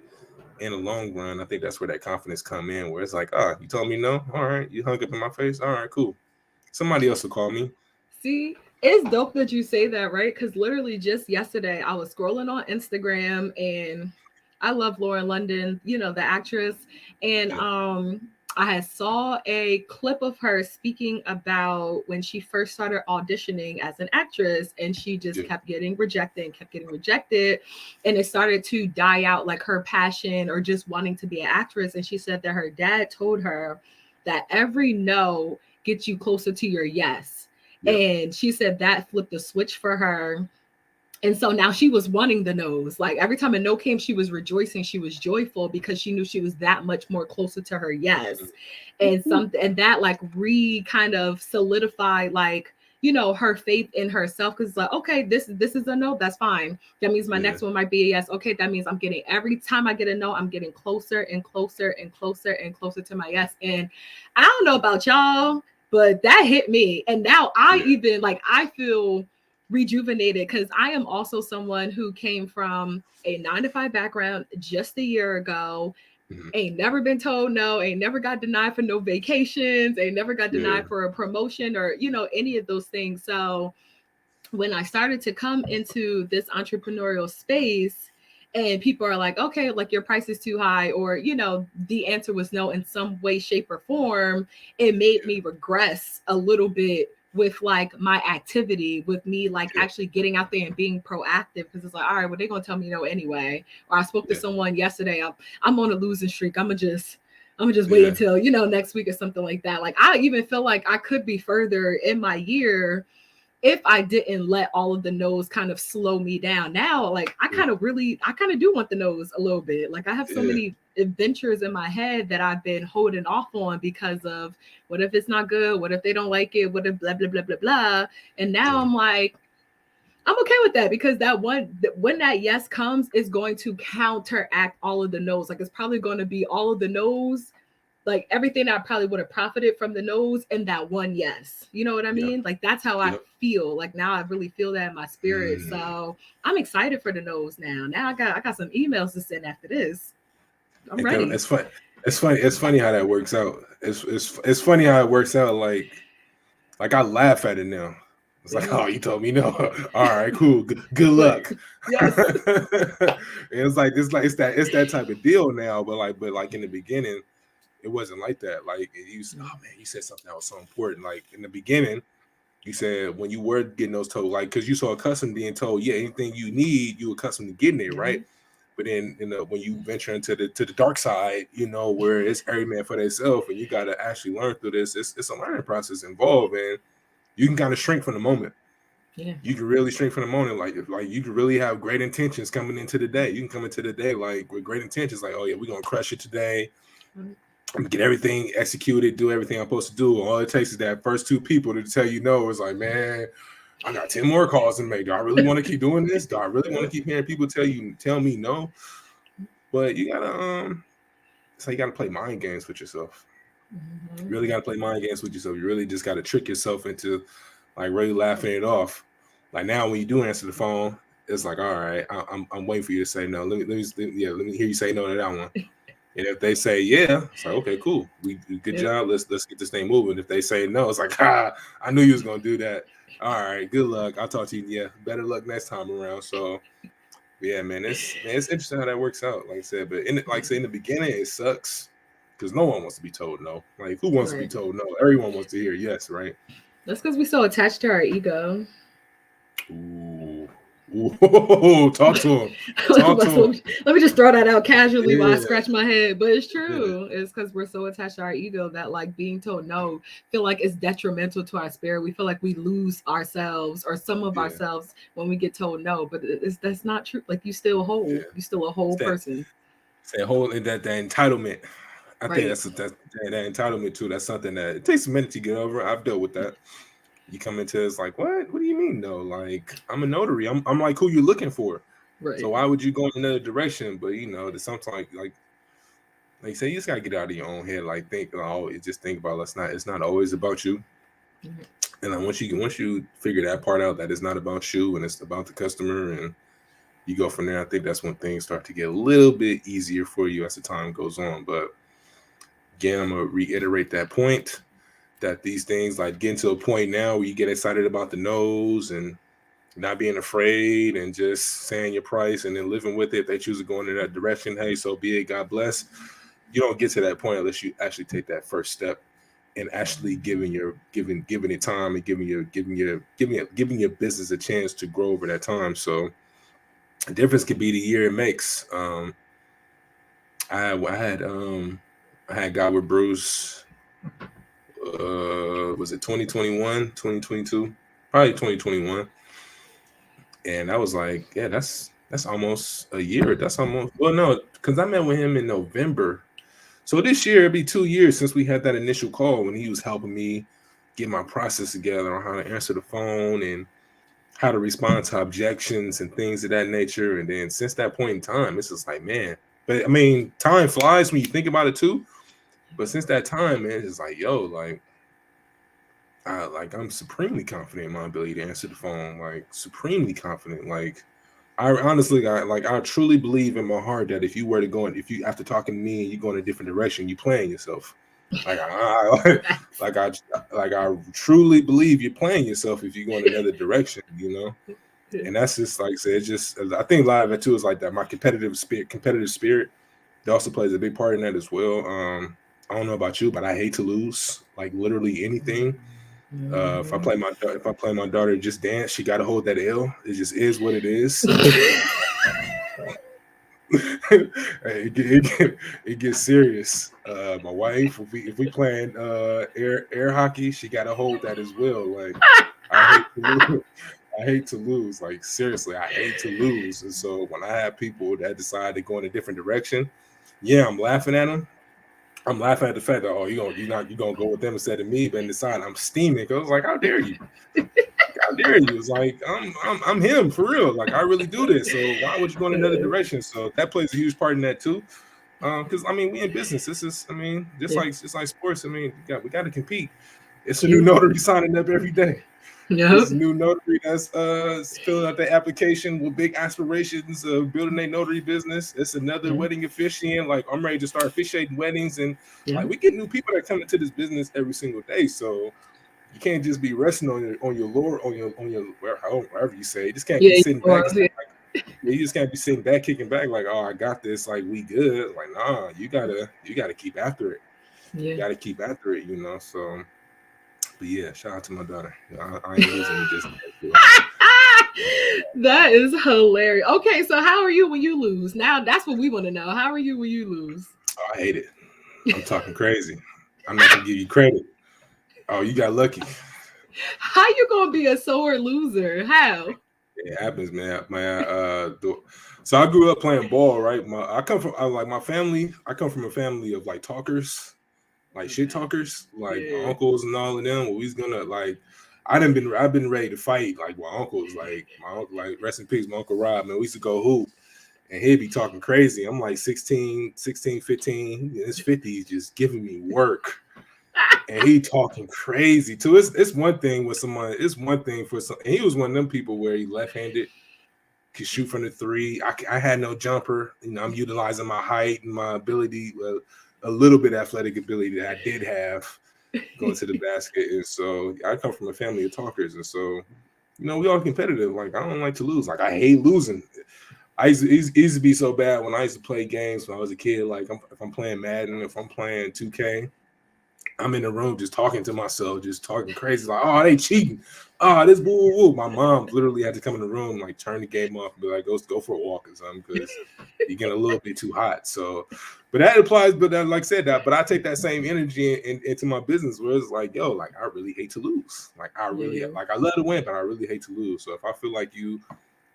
Speaker 1: in the long run, I think that's where that confidence come in, where it's like, you told me no, all right, you hung up in my face, all right, cool. Somebody else will call me.
Speaker 2: See, it's dope that you say that, right? Because literally just yesterday, I was scrolling on Instagram, and I love Lauren London, the actress, and I had saw a clip of her speaking about when she first started auditioning as an actress, and she just kept getting rejected, and it started to die out, like her passion or just wanting to be an actress. And she said that her dad told her that every no gets you closer to your yes. And she said that flipped the switch for her. And so now she was wanting the no's. Like every time a no came, she was rejoicing. She was joyful because she knew she was that much more closer to her yes. And that like kind of solidified like, her faith in herself. Cause it's like, okay, this is a no, that's fine. That means my next one might be a yes. Okay, that means every time I get a no, I'm getting closer and closer and closer and closer to my yes. And I don't know about y'all, but that hit me. And now I feel rejuvenated because I am also someone who came from a 9-to-5 background just a year ago. Ain't never been told no, ain't never got denied for no vacations, ain't never got denied for a promotion or, any of those things. So when I started to come into this entrepreneurial space, and people are like, okay, like your price is too high, or, the answer was no in some way, shape, or form, it made me regress a little bit with like my activity, with me like actually getting out there and being proactive, because it's like, all right, well, they're gonna tell me no anyway. Or I spoke to someone yesterday, I'm on a losing streak, I'm gonna just wait until next week or something like that. Like I even feel like I could be further in my year if I didn't let all of the no's kind of slow me down. Now, like I kind of do want the no's a little bit. Like I have so many adventures in my head that I've been holding off on because of what if it's not good? What if they don't like it? What if blah, blah, blah, blah, blah. And now I'm like, I'm okay with that, because when that yes comes, it's going to counteract all of the no's. Like it's probably going to be all of the no's, like everything that I probably would have profited from the no's and that one yes. You know what I mean? Like that's how I feel. Like now I really feel that in my spirit. So I'm excited for the no's now. Now I got some emails to send after this. I'm ready.
Speaker 1: It's fun. It's funny how that works out. It's funny how it works out. Like I laugh at it now. It's like, oh, you told me no. All right, cool. Good luck.
Speaker 2: Yes.
Speaker 1: it's that type of deal now. But like in the beginning, it wasn't like that. Like you said something that was so important. Like in the beginning, you said when you were getting those told, like because you so accustomed being told, anything you need, you accustomed to getting it, right? But then when you venture into the dark side, where it's every man for themselves, and you got to actually learn through this. It's a learning process involved, and you can kind of shrink from the moment.
Speaker 2: Yeah,
Speaker 1: you can really shrink from the moment. Like you can really have great intentions coming into the day. You can come into the day like with great intentions, like, oh yeah, we're gonna crush it today. I'm get everything executed, do everything I'm supposed to do. All it takes is that first two people to tell you no. It's like, man, I got 10 more calls to make. Do I really want to keep doing this? Do I really want to keep hearing people tell me no? But you gotta you gotta play mind games with yourself. You really gotta play mind games with yourself. You really just gotta trick yourself into like really laughing it off. Like now when you do answer the phone, it's like, all right, I'm waiting for you to say no. Let me hear you say no to that one. And if they say yeah, it's like, okay, cool. Good job. Let's get this thing moving. If they say no, it's like, I knew you was gonna do that. All right, good luck. I'll talk to you. Yeah, better luck next time around. So yeah, man, it's interesting how that works out. Like I said, but in the beginning, it sucks because no one wants to be told no. Like who wants to be told no? Everyone wants to hear yes, right?
Speaker 2: That's because we're so attached to our ego.
Speaker 1: Ooh. Ooh. Talk to him. Talk to him.
Speaker 2: Let me just throw that out casually while I
Speaker 1: Yeah.
Speaker 2: scratch my head. But it's
Speaker 1: Yeah.
Speaker 2: true. It's because we're so attached to our ego that like being told no feel like it's detrimental to our spirit. We feel like we lose ourselves or some of
Speaker 1: Yeah.
Speaker 2: ourselves when we get told no. But that's not true. Like you still whole.
Speaker 1: Yeah.
Speaker 2: You still a whole person.
Speaker 1: That whole that entitlement. I think
Speaker 2: Right.
Speaker 1: that's that entitlement too. That's something that it takes a minute to get over. I've dealt with that. You come into it's like, what? What do you mean? No, like I'm a notary. I'm like who you're looking for.
Speaker 2: Right.
Speaker 1: So why would you go in another direction? But you know, there's sometimes like you say, you just gotta get out of your own head. Like just think about it's not always about you.
Speaker 2: Mhm.
Speaker 1: And then once you figure that part out, that it's not about you and it's about the customer, and you go from there. I think that's when things start to get a little bit easier for you as the time goes on. But again, I'm gonna reiterate that point that these things like getting to a point now where you get excited about the no's and not being afraid and just saying your price and then living with it. If they choose to go in that direction, hey, so be it. God bless. You don't get to that point unless you actually take that first step and actually giving it time and giving your business a chance to grow over that time. So the difference could be the year it makes. I had got with Bruce. Was it 2021, 2022? Probably 2021. And I was like, yeah, that's almost a year. That's almost, well, no, because I met with him in November. So this year it'd be 2 years since we had that initial call when he was helping me get my process together on how to answer the phone and how to respond to objections and things of that nature. And then since that point in time, it's just like, man. But I mean, time flies when you think about it too. But since that time, man, it's like, yo, I'm supremely confident in my ability to answer the phone. Like supremely confident. Like I honestly, I truly believe in my heart that if you after talking to me and you go in a different direction, you playing yourself. Like I truly believe you're playing yourself if you go in another direction, you know. And that's just like I said, it's just I think a lot of it too is like that. My competitive spirit, that also plays a big part in that as well. I don't know about you, but I hate to lose, like literally anything. If I play my daughter just dance, she got to hold that L. It just is what it is. it gets serious. My wife, if we playing air hockey, she got to hold that as well. Like I hate to lose. Like seriously, I hate to lose. And so when I have people that decide to go in a different direction, yeah, I'm laughing at them. I'm laughing at the fact that you're gonna go with them instead of me, but inside I'm steaming. Cause I was like, how dare you? How dare you? It's like I'm him for real. Like I really do this. So why would you go in another direction? So that plays a huge part in that too. Because I mean, we in business. This is, I mean, just like sports. I mean, we got to compete. It's a new notary signing up every day.
Speaker 2: Yep.
Speaker 1: It's a new notary that's filling out their application with big aspirations of building a notary business. It's another wedding officiant. Like I'm ready to start officiating weddings, and like we get new people that come into this business every single day. So you can't just be resting on your wherever you say. You just can't be sitting back. You just can't be sitting back, kicking back like, oh, I got this. Like we good. Like nah, you gotta keep after it.
Speaker 2: Yeah.
Speaker 1: You gotta keep after it. You know. So. But yeah, shout out to my daughter. I ain't losing just
Speaker 2: that is hilarious. Okay, so how are you when you lose? Now that's what we want to know. How are you when you lose?
Speaker 1: Oh, I hate it. I'm talking crazy. I'm not gonna give you credit. Oh, you got lucky.
Speaker 2: How you gonna be a sore loser? How?
Speaker 1: It happens, man. So I grew up playing ball, right? I come from my family. I come from a family of like talkers. Like shit talkers, like my uncles and all of them. Well, he's gonna like, I've been ready to fight. Like my uncles, like rest in peace, my uncle Rob. Man, we used to go hoop, and he'd be talking crazy. I'm like 16, 15, in his 50s, just giving me work, and he talking crazy too. It's one thing with someone. It's one thing for some. And he was one of them people where he left-handed, could shoot from the three. I had no jumper. You know, I'm utilizing my height and my ability. A little bit athletic ability that I did have going to the basket. And so I come from a family of talkers. And so, you know, we all competitive. Like, I don't like to lose. Like, I hate losing. I used to be so bad when I used to play games when I was a kid. Like, if I'm playing Madden, if I'm playing 2K, I'm in the room just talking to myself, just talking crazy. Like, oh, they cheating. oh, this boo woo woo. My mom literally had to come in the room, like turn the game off and be like, go for a walk or something, because you're getting a little bit too hot. So, but that applies, but that, like I said, that, but I take that same energy into my business where it's like, yo, like I really hate to lose. Like I really like I love to win, but I really hate to lose. So if I feel like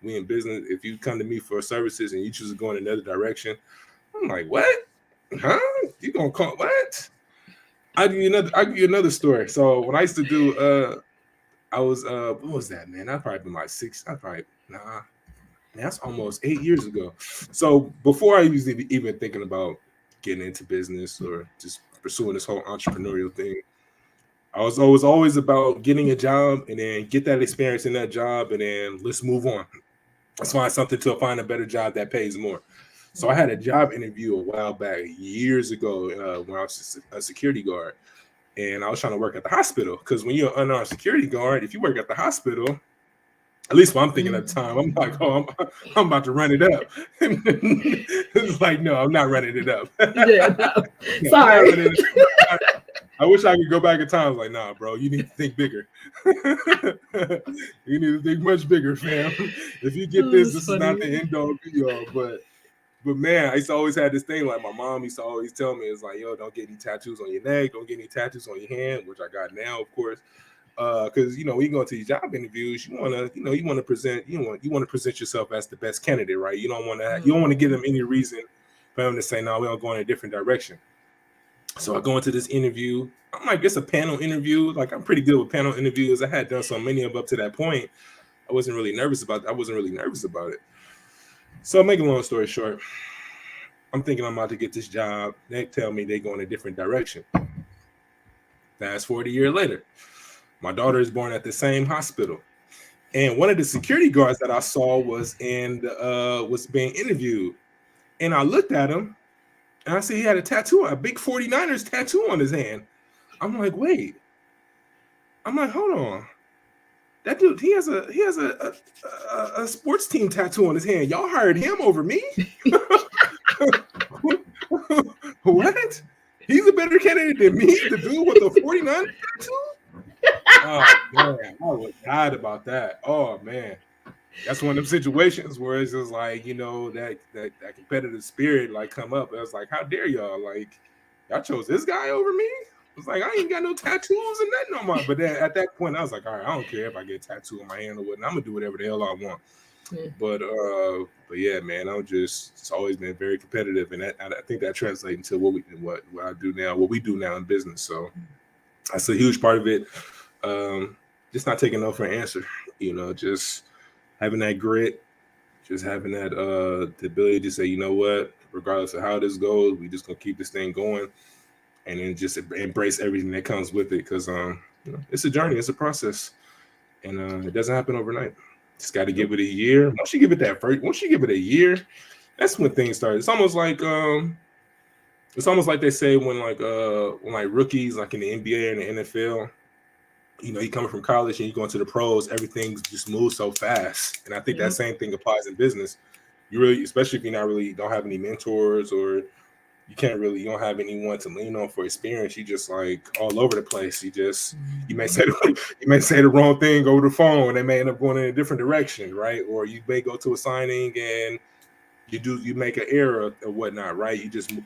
Speaker 1: we in business, if you come to me for services and you choose to go in another direction, I'm like, what? Huh? You gonna call what? I'll give you another story. So when I used to do I was what was that, man? I'd probably been like that's almost 8 years ago. So before I was even thinking about getting into business or just pursuing this whole entrepreneurial thing, I was always about getting a job and then get that experience in that job and then let's move on. Let's find a better job that pays more. So I had a job interview a while back, years ago, when I was a security guard. And I was trying to work at the hospital, because when you're an unarmed security guard, if you work at the hospital, at least what I'm thinking at the time, I'm like, oh, I'm about to run it up. It's like, no, I'm not running it up.
Speaker 2: Yeah, no. Sorry.
Speaker 1: I wish I could go back in time. I was like, nah, bro, you need to think bigger. You need to think much bigger, fam. If you get this is not the end all be all. But man, I used to always have this thing, like my mom used to always tell me, it's like, yo, don't get any tattoos on your neck, don't get any tattoos on your hand, which I got now, of course. Because when you go to these job interviews, you want to present yourself as the best candidate, right? You don't want to give them any reason for them to say, no, we don't go in a different direction. So I go into this interview. I'm like, it's a panel interview. Like, I'm pretty good with panel interviews. I had done so many of them up to that point. I wasn't really nervous about it. So make a long story short, I'm thinking I'm about to get this job. They tell me they go in a different direction. Fast forward a year later, my daughter is born at the same hospital. And one of the security guards that I saw was being interviewed. And I looked at him and I see he had a big 49ers tattoo on his hand. I'm like, wait. I'm like, hold on. That dude, he has a sports team tattoo on his hand. Y'all hired him over me? What? He's a better candidate than me, the dude with the 49 tattoo? Oh man, I was died about that. Oh man. That's one of them situations where it's just like, that competitive spirit like come up. I was like, how dare y'all? Like, y'all chose this guy over me? It's like, I ain't got no tattoos and nothing on my. But then at that point, I was like, all right, I don't care if I get a tattoo on my hand or what. I'm gonna do whatever the hell I want. Yeah. But yeah, man, it's always been very competitive, and I think that translates into what I do now, what we do now in business. So that's a huge part of it. Just not taking no for an answer. Just having that grit, just having that the ability to say, you know what, regardless of how this goes, we just gonna keep this thing going. And then just embrace everything that comes with it, because it's a journey, it's a process, and it doesn't happen overnight. Just got to give it a year. Once you give it a year, that's when things start. It's almost like they say when rookies, like in the NBA and the NFL, you coming from college and you going to the pros, everything just moves so fast. And I think that same thing applies in business. You really, especially if you don't have any mentors, or you don't have anyone to lean on for experience. You just like all over the place. You may say the wrong thing over the phone, and they may end up going in a different direction, right? Or you may go to a signing and you make an error or whatnot, right?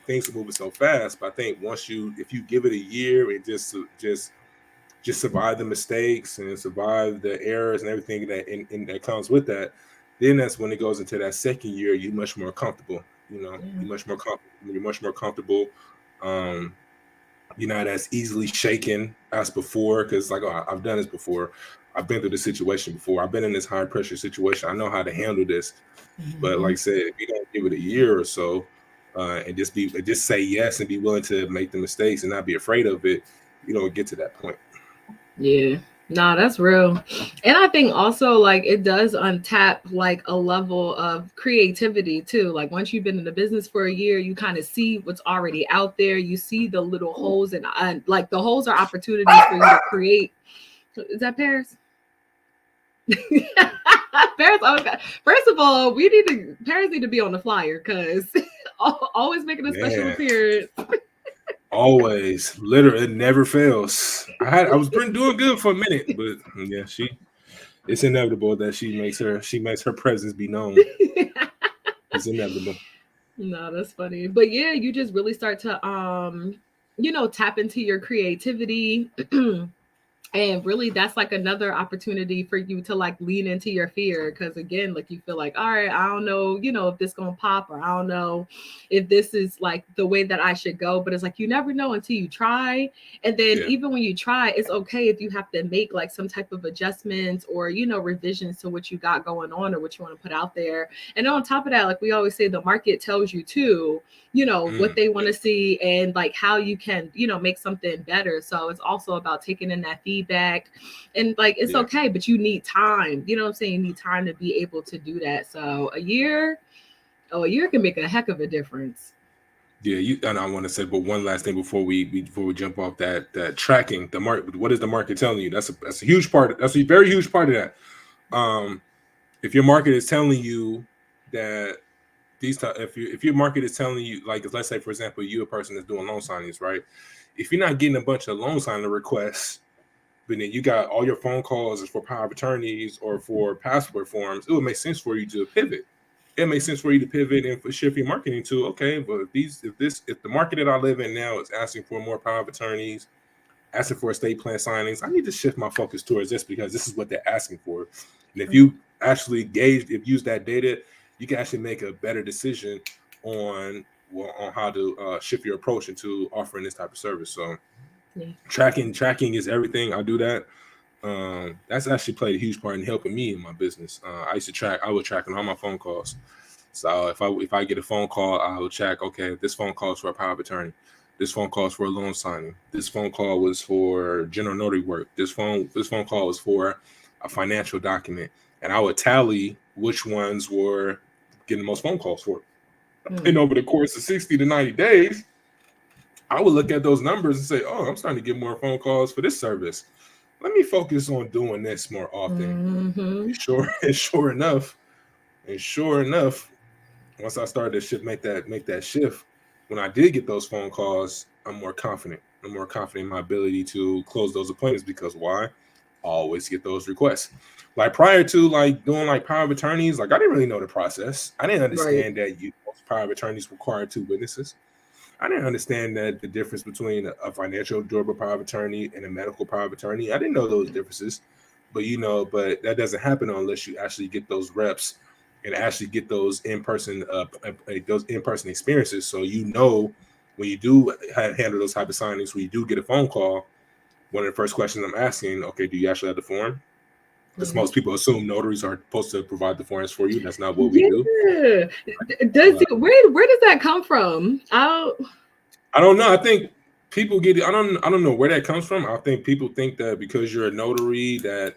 Speaker 1: Things are moving so fast. But I think if you give it a year and just survive the mistakes and survive the errors and everything that comes with that, then that's when it goes into that second year. You're much more comfortable. You're much more comfortable. You're not as easily shaken as before, because I've done this before. I've been through this situation before. I've been in this high pressure situation. I know how to handle this. Mm-hmm. But like I said, if you don't give it a year or so, and just say yes and be willing to make the mistakes and not be afraid of it, you don't get to that point.
Speaker 2: Yeah. Nah, that's real. And I think also like it does untap like a level of creativity too. Like once you've been in the business for a year, you kind of see what's already out there. You see the little holes, and like the holes are opportunities for you to create. Is that Paris? Paris always got. First of all, Paris need to be on the flyer, because always making a special appearance.
Speaker 1: Always, literally, it never fails. I was doing good for a minute, but yeah, she It's inevitable that she makes her presence be known. It's inevitable.
Speaker 2: No, that's funny. But yeah, you just really start to tap into your creativity. And really, that's like another opportunity for you to like lean into your fear. Cause again, like you feel like, all right, I don't know, if this gonna pop, or I don't know if this is like the way that I should go. But it's like you never know until you try. And then
Speaker 1: Yeah.
Speaker 2: even when you try, it's okay if you have to make like some type of adjustments or revisions to what you got going on or what you want to put out there. And on top of that, like we always say, the market tells you too, what they want to see and like how you can, make something better. So it's also about taking in that feedback and like it's
Speaker 1: Yeah.
Speaker 2: okay, but you need time. You know what I'm saying? You need time to be able to do that. So a year can make a heck of a difference.
Speaker 1: Yeah, and I want to say, but one last thing before we jump off that tracking the market. What is the market telling you? That's a huge part. That's a very huge part of that. If your market is telling you that if your market is telling you, like, let's say for example, you a person that's doing loan signings, right? If you're not getting a bunch of loan signing requests, but then you got all your phone calls is for power of attorneys or for passport forms, it would make sense for you to pivot. It makes sense for you to pivot and shift your marketing to, okay, but if the market that I live in now is asking for more power of attorneys, asking for estate plan signings, I need to shift my focus towards this because this is what they're asking for. And if you actually use that data, you can actually make a better decision on how to shift your approach into offering this type of service. So tracking is everything. I do that. That's actually played a huge part in helping me in my business. I was tracking all my phone calls. So if I get a phone call, I will check, okay, this phone call is for a power of attorney. This phone call is for a loan signing. This phone call was for general notary work. This phone call was for a financial document. And I would tally which ones were getting the most phone calls for. And over the course of 60 to 90 days, I would look at those numbers and say, oh, I'm starting to get more phone calls for this service. Let me focus on doing this more often. And sure enough, once I started to make that shift, when I did get those phone calls, I'm more confident. I'm more confident in my ability to close those appointments because why? I always get those requests. Like prior to like doing like power of attorneys, like I didn't really know the process. I didn't understand that power of attorneys require 2 witnesses. I didn't understand that the difference between a financial durable power of attorney and a medical power of attorney. I didn't know those differences, but that doesn't happen unless you actually get those reps and actually get those in-person experiences. So when you do handle those type of signings, when you do get a phone call, one of the first questions I'm asking, okay, do you actually have the form? Because most people assume notaries are supposed to provide the forms for you. That's not what we do.
Speaker 2: Where does that come from?
Speaker 1: I don't know. I think people get it. I don't know where that comes from. I think people think that because you're a notary, you're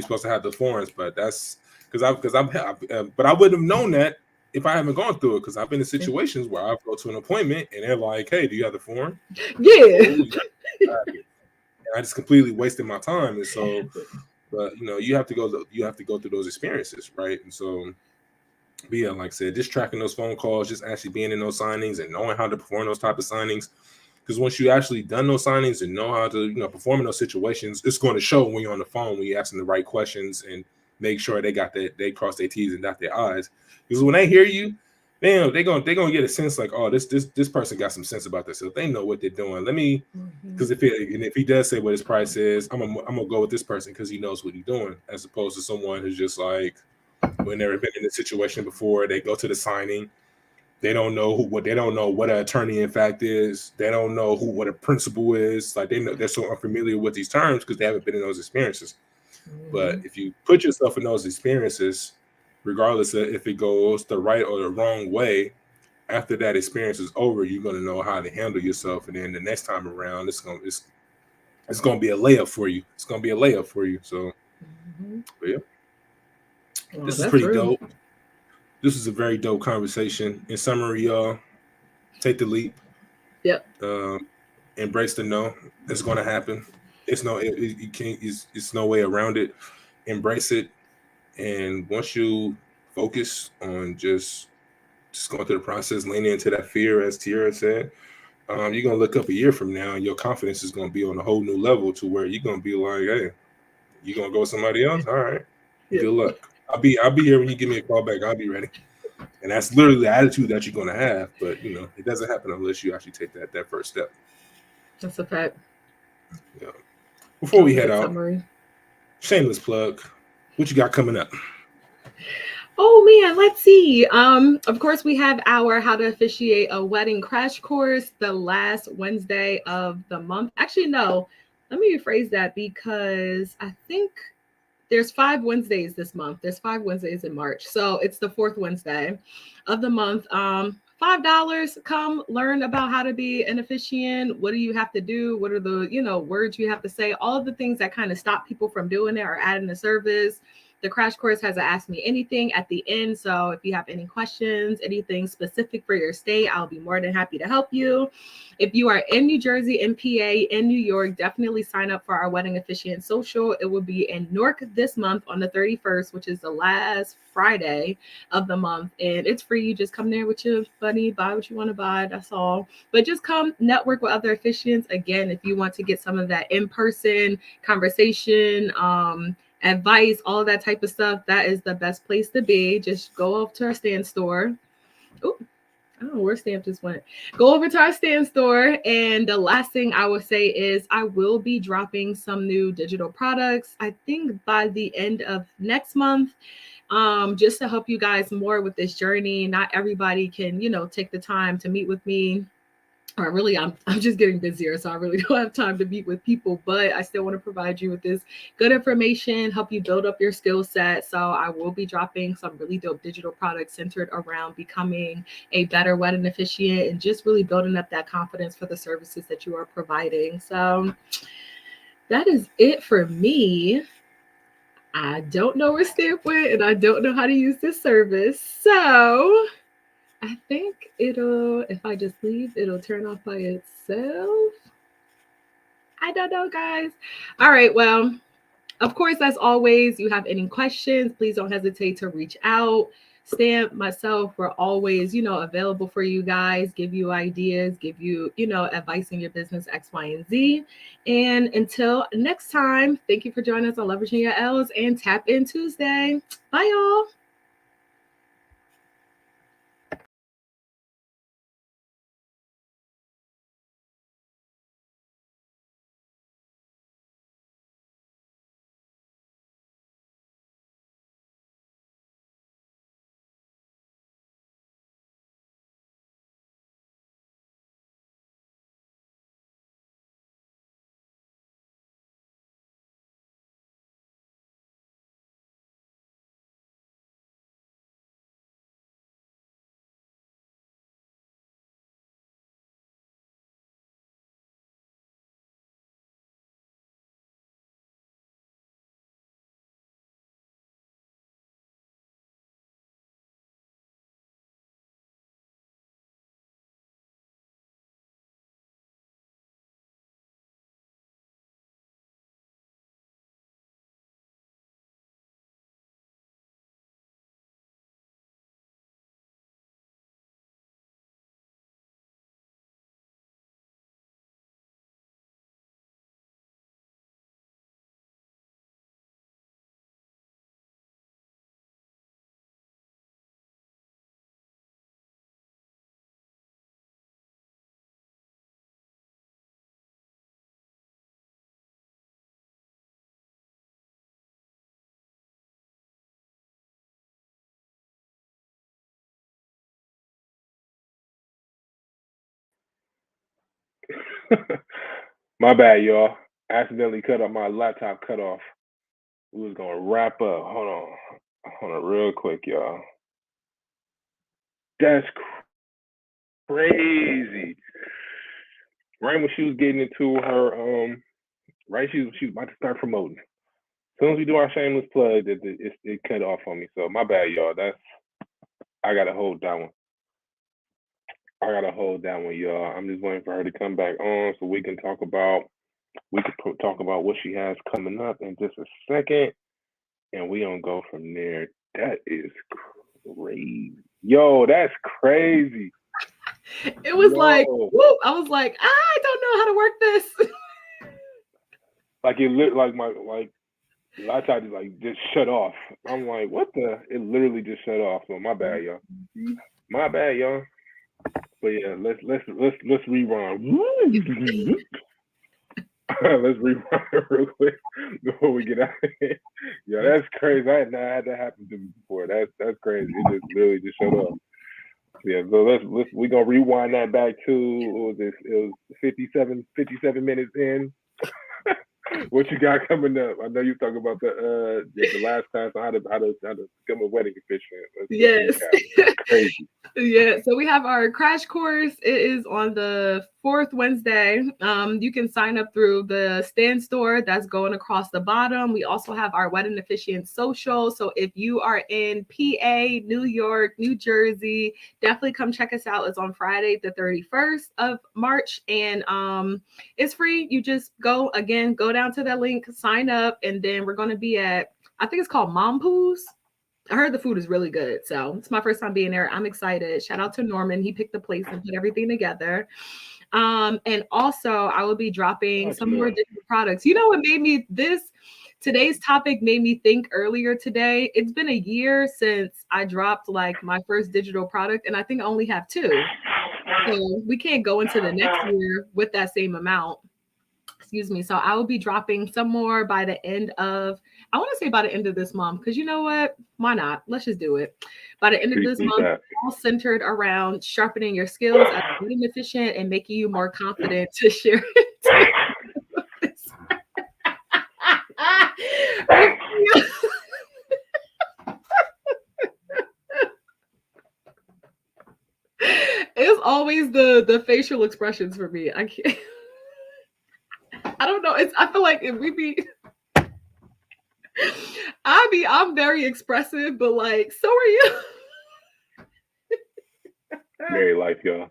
Speaker 1: supposed to have the forms. But that's but I wouldn't have known that if I haven't gone through it. Because I've been in situations where I go to an appointment and they're like, "Hey, do you have the form?"
Speaker 2: Yeah.
Speaker 1: And I just completely wasted my time. And so, but you have to go through those experiences, right? And so. But yeah, like I said, just tracking those phone calls, just actually being in those signings and knowing how to perform those type of signings. Because once you actually done those signings and know how to, perform in those situations, it's going to show when you're on the phone, when you're asking the right questions and make sure they cross their T's and dot their I's. Because when they hear you, they're gonna get a sense like, oh, this person got some sense about this. So if they know what they're doing, because if he does say what his price is, I'm gonna go with this person because he knows what he's doing, as opposed to someone who's just like, who never been in this situation before. They go to the signing. They don't know what an attorney in fact is. They don't know what a principal is. Like they're so unfamiliar with these terms because they haven't been in those experiences. But if you put yourself in those experiences, regardless of if it goes the right or the wrong way, after that experience is over, you're gonna know how to handle yourself. And then the next time around, it's gonna be a layup for you. It's gonna be a layup for you. So but yeah. This is pretty dope. This is a very dope conversation. In summary, y'all, take the leap.
Speaker 2: Yep.
Speaker 1: Embrace the no. It's going to happen. It's no way around it. Embrace it. And once you focus on just going through the process, leaning into that fear, as Tiara said, you're going to look up a year from now and your confidence is going to be on a whole new level to where you're going to be like, hey, You gonna go with somebody else? All right.
Speaker 2: Yeah.
Speaker 1: Good luck. I'll be here when you give me a call back. I'll be ready. And that's literally the attitude that you're gonna have. But you know, it doesn't happen unless you actually take that first step.
Speaker 2: That's a fact.
Speaker 1: Yeah. Before we
Speaker 2: That was a
Speaker 1: head
Speaker 2: good
Speaker 1: out,
Speaker 2: summary.
Speaker 1: shameless plug. What you got coming up?
Speaker 2: Oh man, let's see. Of course, we have our How to Officiate a Wedding crash course the last Wednesday of the month. Actually, no, let me rephrase that because I think there's 5 Wednesdays this month. There's 5 Wednesdays in March. So it's the 4th Wednesday of the month. $5. Come learn about how to be an officiant. What do you have to do? What are the, words you have to say? All of the things that kind of stop people from doing it or adding the service. The crash course has a Ask Me Anything at the end. So if you have any questions, anything specific for your state, I'll be more than happy to help you. If you are in New Jersey, in PA, in New York, definitely sign up for our Wedding Officiant Social. It will be in Newark this month on the 31st, which is the last Friday of the month. And it's free. You just come there with your buddy, buy what you want to buy. That's all. But just come network with other officiants. Again, if you want to get some of that in-person conversation, advice, all that type of stuff, that is the best place to be. Just go up to our stand store. Oh, I don't know where Stamp just went. Go over to our stand store. And the last thing I will say is I will be dropping some new digital products, I think by the end of next month, just to help you guys more with this journey. Not everybody can, take the time to meet with me. Or really, I'm just getting busier, so I really don't have time to meet with people, but I still want to provide you with this good information, help you build up your skill set. So I will be dropping some really dope digital products centered around becoming a better wedding officiant and just really building up that confidence for the services that you are providing. So that is it for me. I don't know where Stamp went, and I don't know how to use this service. So I think if I just leave, it'll turn off by itself. I don't know, guys. All right. Well, of course, as always, you have any questions, please don't hesitate to reach out. Stamp, myself, we're always, available for you guys, give you ideas, give you, advice in your business, X, Y, and Z. And until next time, thank you for joining us on Leveraging Your L's and Tap In Tuesday. Bye, y'all.
Speaker 3: My bad, y'all. Accidentally cut off my laptop. Cut off. We was gonna wrap up. Hold on, real quick, y'all. That's crazy. Right when she was getting into her right, she was about to start promoting. As soon as we do our shameless plug, it cut off on me. So my bad, y'all. I gotta hold that one. Y'all. I'm just waiting for her to come back on so we can talk about what she has coming up in just a second, and we don't go from there. That is crazy. Yo, that's crazy.
Speaker 2: It was like, whoop. I was like, I don't know how to work this.
Speaker 3: Like it looked like A lot of times like just shut off. I'm like, what the? It literally just shut off. So my bad, y'all. My bad, y'all. But yeah, let's rewind. Let's rewind real quick before we get out of here. Yeah, that's crazy. I had not had that happen to me before. That's crazy. It just literally just shut off. Yeah, so let's we gonna rewind that back to what was this? It was 57 minutes in. What you got coming up? I know you talking about the last class on how to become a wedding officiant.
Speaker 2: Yes.
Speaker 3: That's crazy.
Speaker 2: Yeah, so we have our crash course. It is on the 4th Wednesday. You can sign up through the stand store that's going across the bottom. We also have our wedding officiant social. So if you are in PA, New York, New Jersey, definitely come check us out. It's on Friday, the 31st of March, and it's free. You just go down to that link, sign up, and then we're going to be at, I think it's called Mom Poo's. I heard the food is really good. So it's my first time being there. I'm excited. Shout out to Norman. He picked the place and put everything together. And also I will be dropping some more digital products. You know what made me today's topic made me think earlier today. It's been a year since I dropped like my first digital product, and I think I only have 2. So we can't go into the next year with that same amount. Excuse me. So I will be dropping some more by the end of, I want to say by the end of this month, because you know what? Why not? Let's just do it. By the end of this month, all centered around sharpening your skills as a wedding officiant and making you more confident to share it. It's always the facial expressions for me. I can't. I don't know. I feel like if we be, I'm very expressive, but like, so are you.
Speaker 3: Married life, y'all.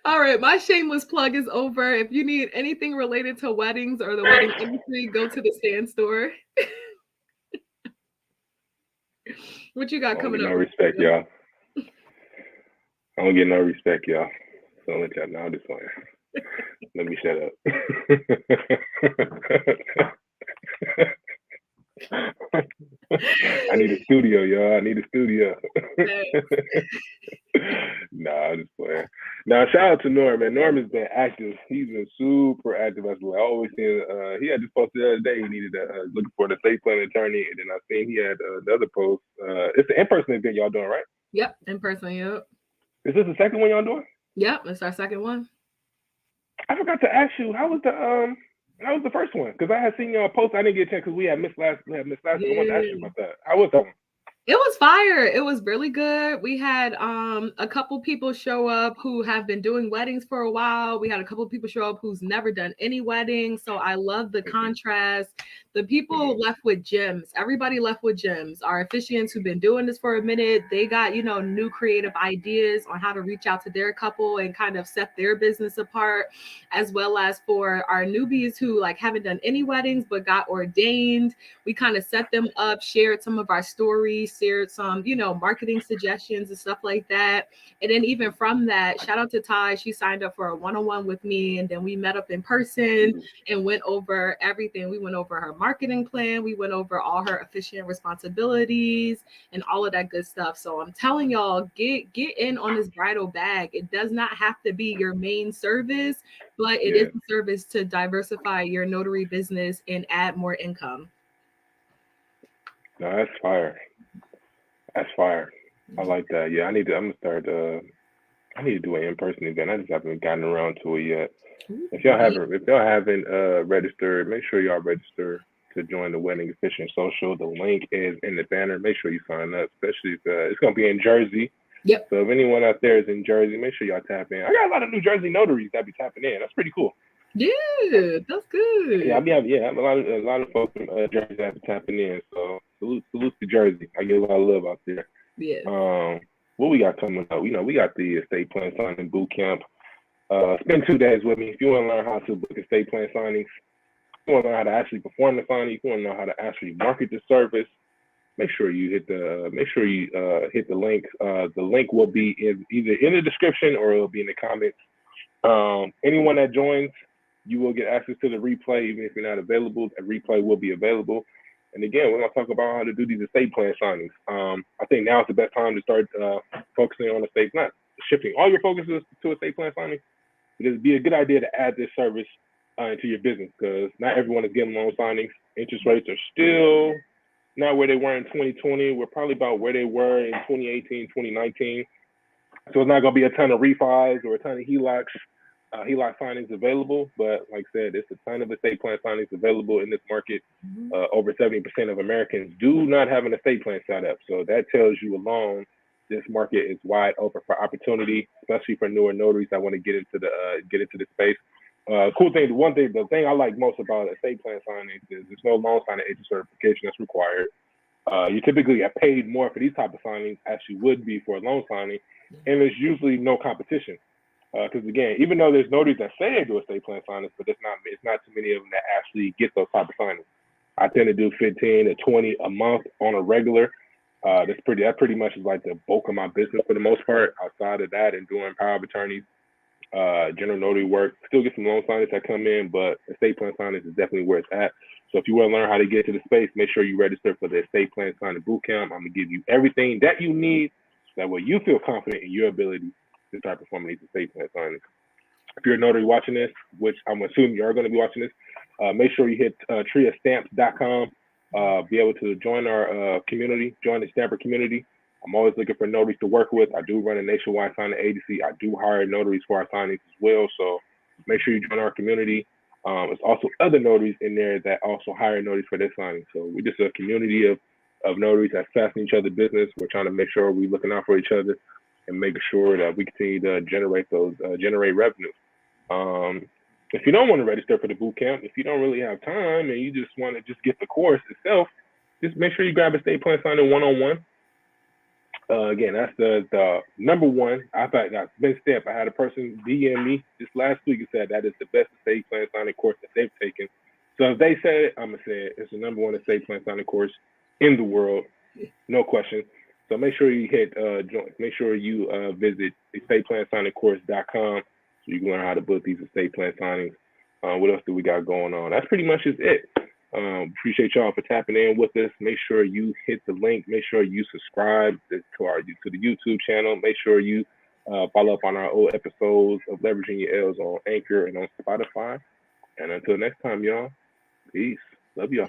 Speaker 2: All right, my shameless plug is over. If you need anything related to weddings or the wedding industry, go to the stand store. What you got coming up?
Speaker 3: No respect, y'all. I don't get no respect, y'all. So let y'all know. I'm just playing. Let me shut up. I need a studio, y'all. I need a studio. Nah, I'm just playing. Now, shout out to Norm, man. Norm has been active. He's been super active. As well. I always seen. He had just posted the other day. He needed looking for the estate planning attorney, and then I seen he had another post. It's the in-person event y'all doing, right?
Speaker 2: Yep, in person. Yep.
Speaker 3: Is this the second one y'all doing?
Speaker 2: Yep, it's our second one.
Speaker 3: I forgot to ask you, how was the first one? Because I had seen y'all post. I didn't get a chance because we had missed last. Yeah. I wanted to ask you about that. How was that one?
Speaker 2: It was fire. It was really good. We had a couple people show up who have been doing weddings for a while. We had a couple people show up who's never done any weddings. So I love the contrast. The people left with gems. Everybody left with gems. Our officiants who've been doing this for a minute, they got, new creative ideas on how to reach out to their couple and kind of set their business apart, as well as for our newbies who like haven't done any weddings but got ordained. We kind of set them up, shared some of our stories, shared some, marketing suggestions and stuff like that. And then even from that, shout out to Ty. She signed up for a one-on-one with me, and then we met up in person and went over everything. We went over her marketing plan. We went over all her officiant responsibilities and all of that good stuff. So I'm telling y'all, get in on this bridal bag. It does not have to be your main service, but it is a service to diversify your notary business and add more income.
Speaker 3: No, that's fire. That's fire. I like that. Yeah, I'm gonna start. I need to do an in-person event. I just haven't gotten around to it yet. If y'all haven't registered, make sure y'all register to join the Wedding Officiant Social. The link is in the banner. Make sure you sign up, especially if it's gonna be in Jersey.
Speaker 2: Yep.
Speaker 3: So if anyone out there is in Jersey, make sure y'all tap in. I got a lot of New Jersey notaries that be tapping in. That's pretty cool.
Speaker 2: Yeah, that's good.
Speaker 3: Yeah, I have a lot of folks from Jersey that be tapping in. So salute to Jersey. I get a lot of love out there.
Speaker 2: Yeah.
Speaker 3: What we got coming up? We got the estate plan signing boot camp. Spend 2 days with me if you want to learn how to book estate plan signings. If you want to learn how to actually perform the signing. If you want to know how to actually market the service. Make sure you hit the link. The link will be either in the description or it'll be in the comments. Anyone that joins, you will get access to the replay, even if you're not available. A replay will be available. And again, we're going to talk about how to do these estate plan signings. I think now is the best time to start focusing on estate, not shifting all your focuses to estate plan signings. It'd be a good idea to add this service into your business because not everyone is getting loan signings. Interest rates are still not where they were in 2020. We're probably about where they were in 2018, 2019. So it's not going to be a ton of refis or a ton of HELOC signings available. But like I said, there's a ton of estate plan signings available in this market. Over 70% of Americans do not have an estate plan set up. So that tells you alone this market is wide open for opportunity, especially for newer notaries that want to get into the space. The thing I like most about estate plan signings is there's no loan signing agent certification that's required. You typically get paid more for these type of signings as you would be for a loan signing, and there's usually no competition. Because again, even though there's notaries that say they do estate plan signings, but it's not too many of them that actually get those type of signings. I tend to do 15 to 20 a month on a regular. That pretty much is like the bulk of my business for the most part. Outside of that, and doing power of attorneys, general notary work, still get some loan signings that come in, but estate plan signings is definitely where it's at. So if you want to learn how to get to the space, make sure you register for the estate plan signing bootcamp. I'm gonna give you everything that you need, so that way you feel confident in your ability to start performing these estate plan signings. If you're a notary watching this, which I'm assuming you are going to be watching this, make sure you hit triastamps.com. Be able to join our community, join the Stamper community. I'm always looking for notaries to work with. I do run a nationwide signing agency. I do hire notaries for our signings as well. So make sure you join our community. There's also other notaries in there that also hire notaries for their signings. So we're just a community of notaries that's passing each other's business. We're trying to make sure we're looking out for each other and making sure that we continue to generate revenue. If you don't want to register for the boot camp, if you don't really have time and you just want to just get the course itself, just make sure you grab a estate plan signing one-on-one. Again, that's the number one. I've been step. I had a person DM me just last week and said that is the best estate plan signing course that they've taken. So if they said it, I'm gonna say it. It's the number one estate plan signing course in the world, no question. So make sure you visit estateplansigningcourse.com so you can learn how to book these estate plan signings. What else do we got going on? That's pretty much just it. Appreciate y'all for tapping in with us. Make sure you hit the link. Make sure you subscribe to the YouTube channel. Make sure you follow up on our old episodes of Leveraging Your L's on Anchor and on Spotify. And until next time, y'all, peace. Love y'all.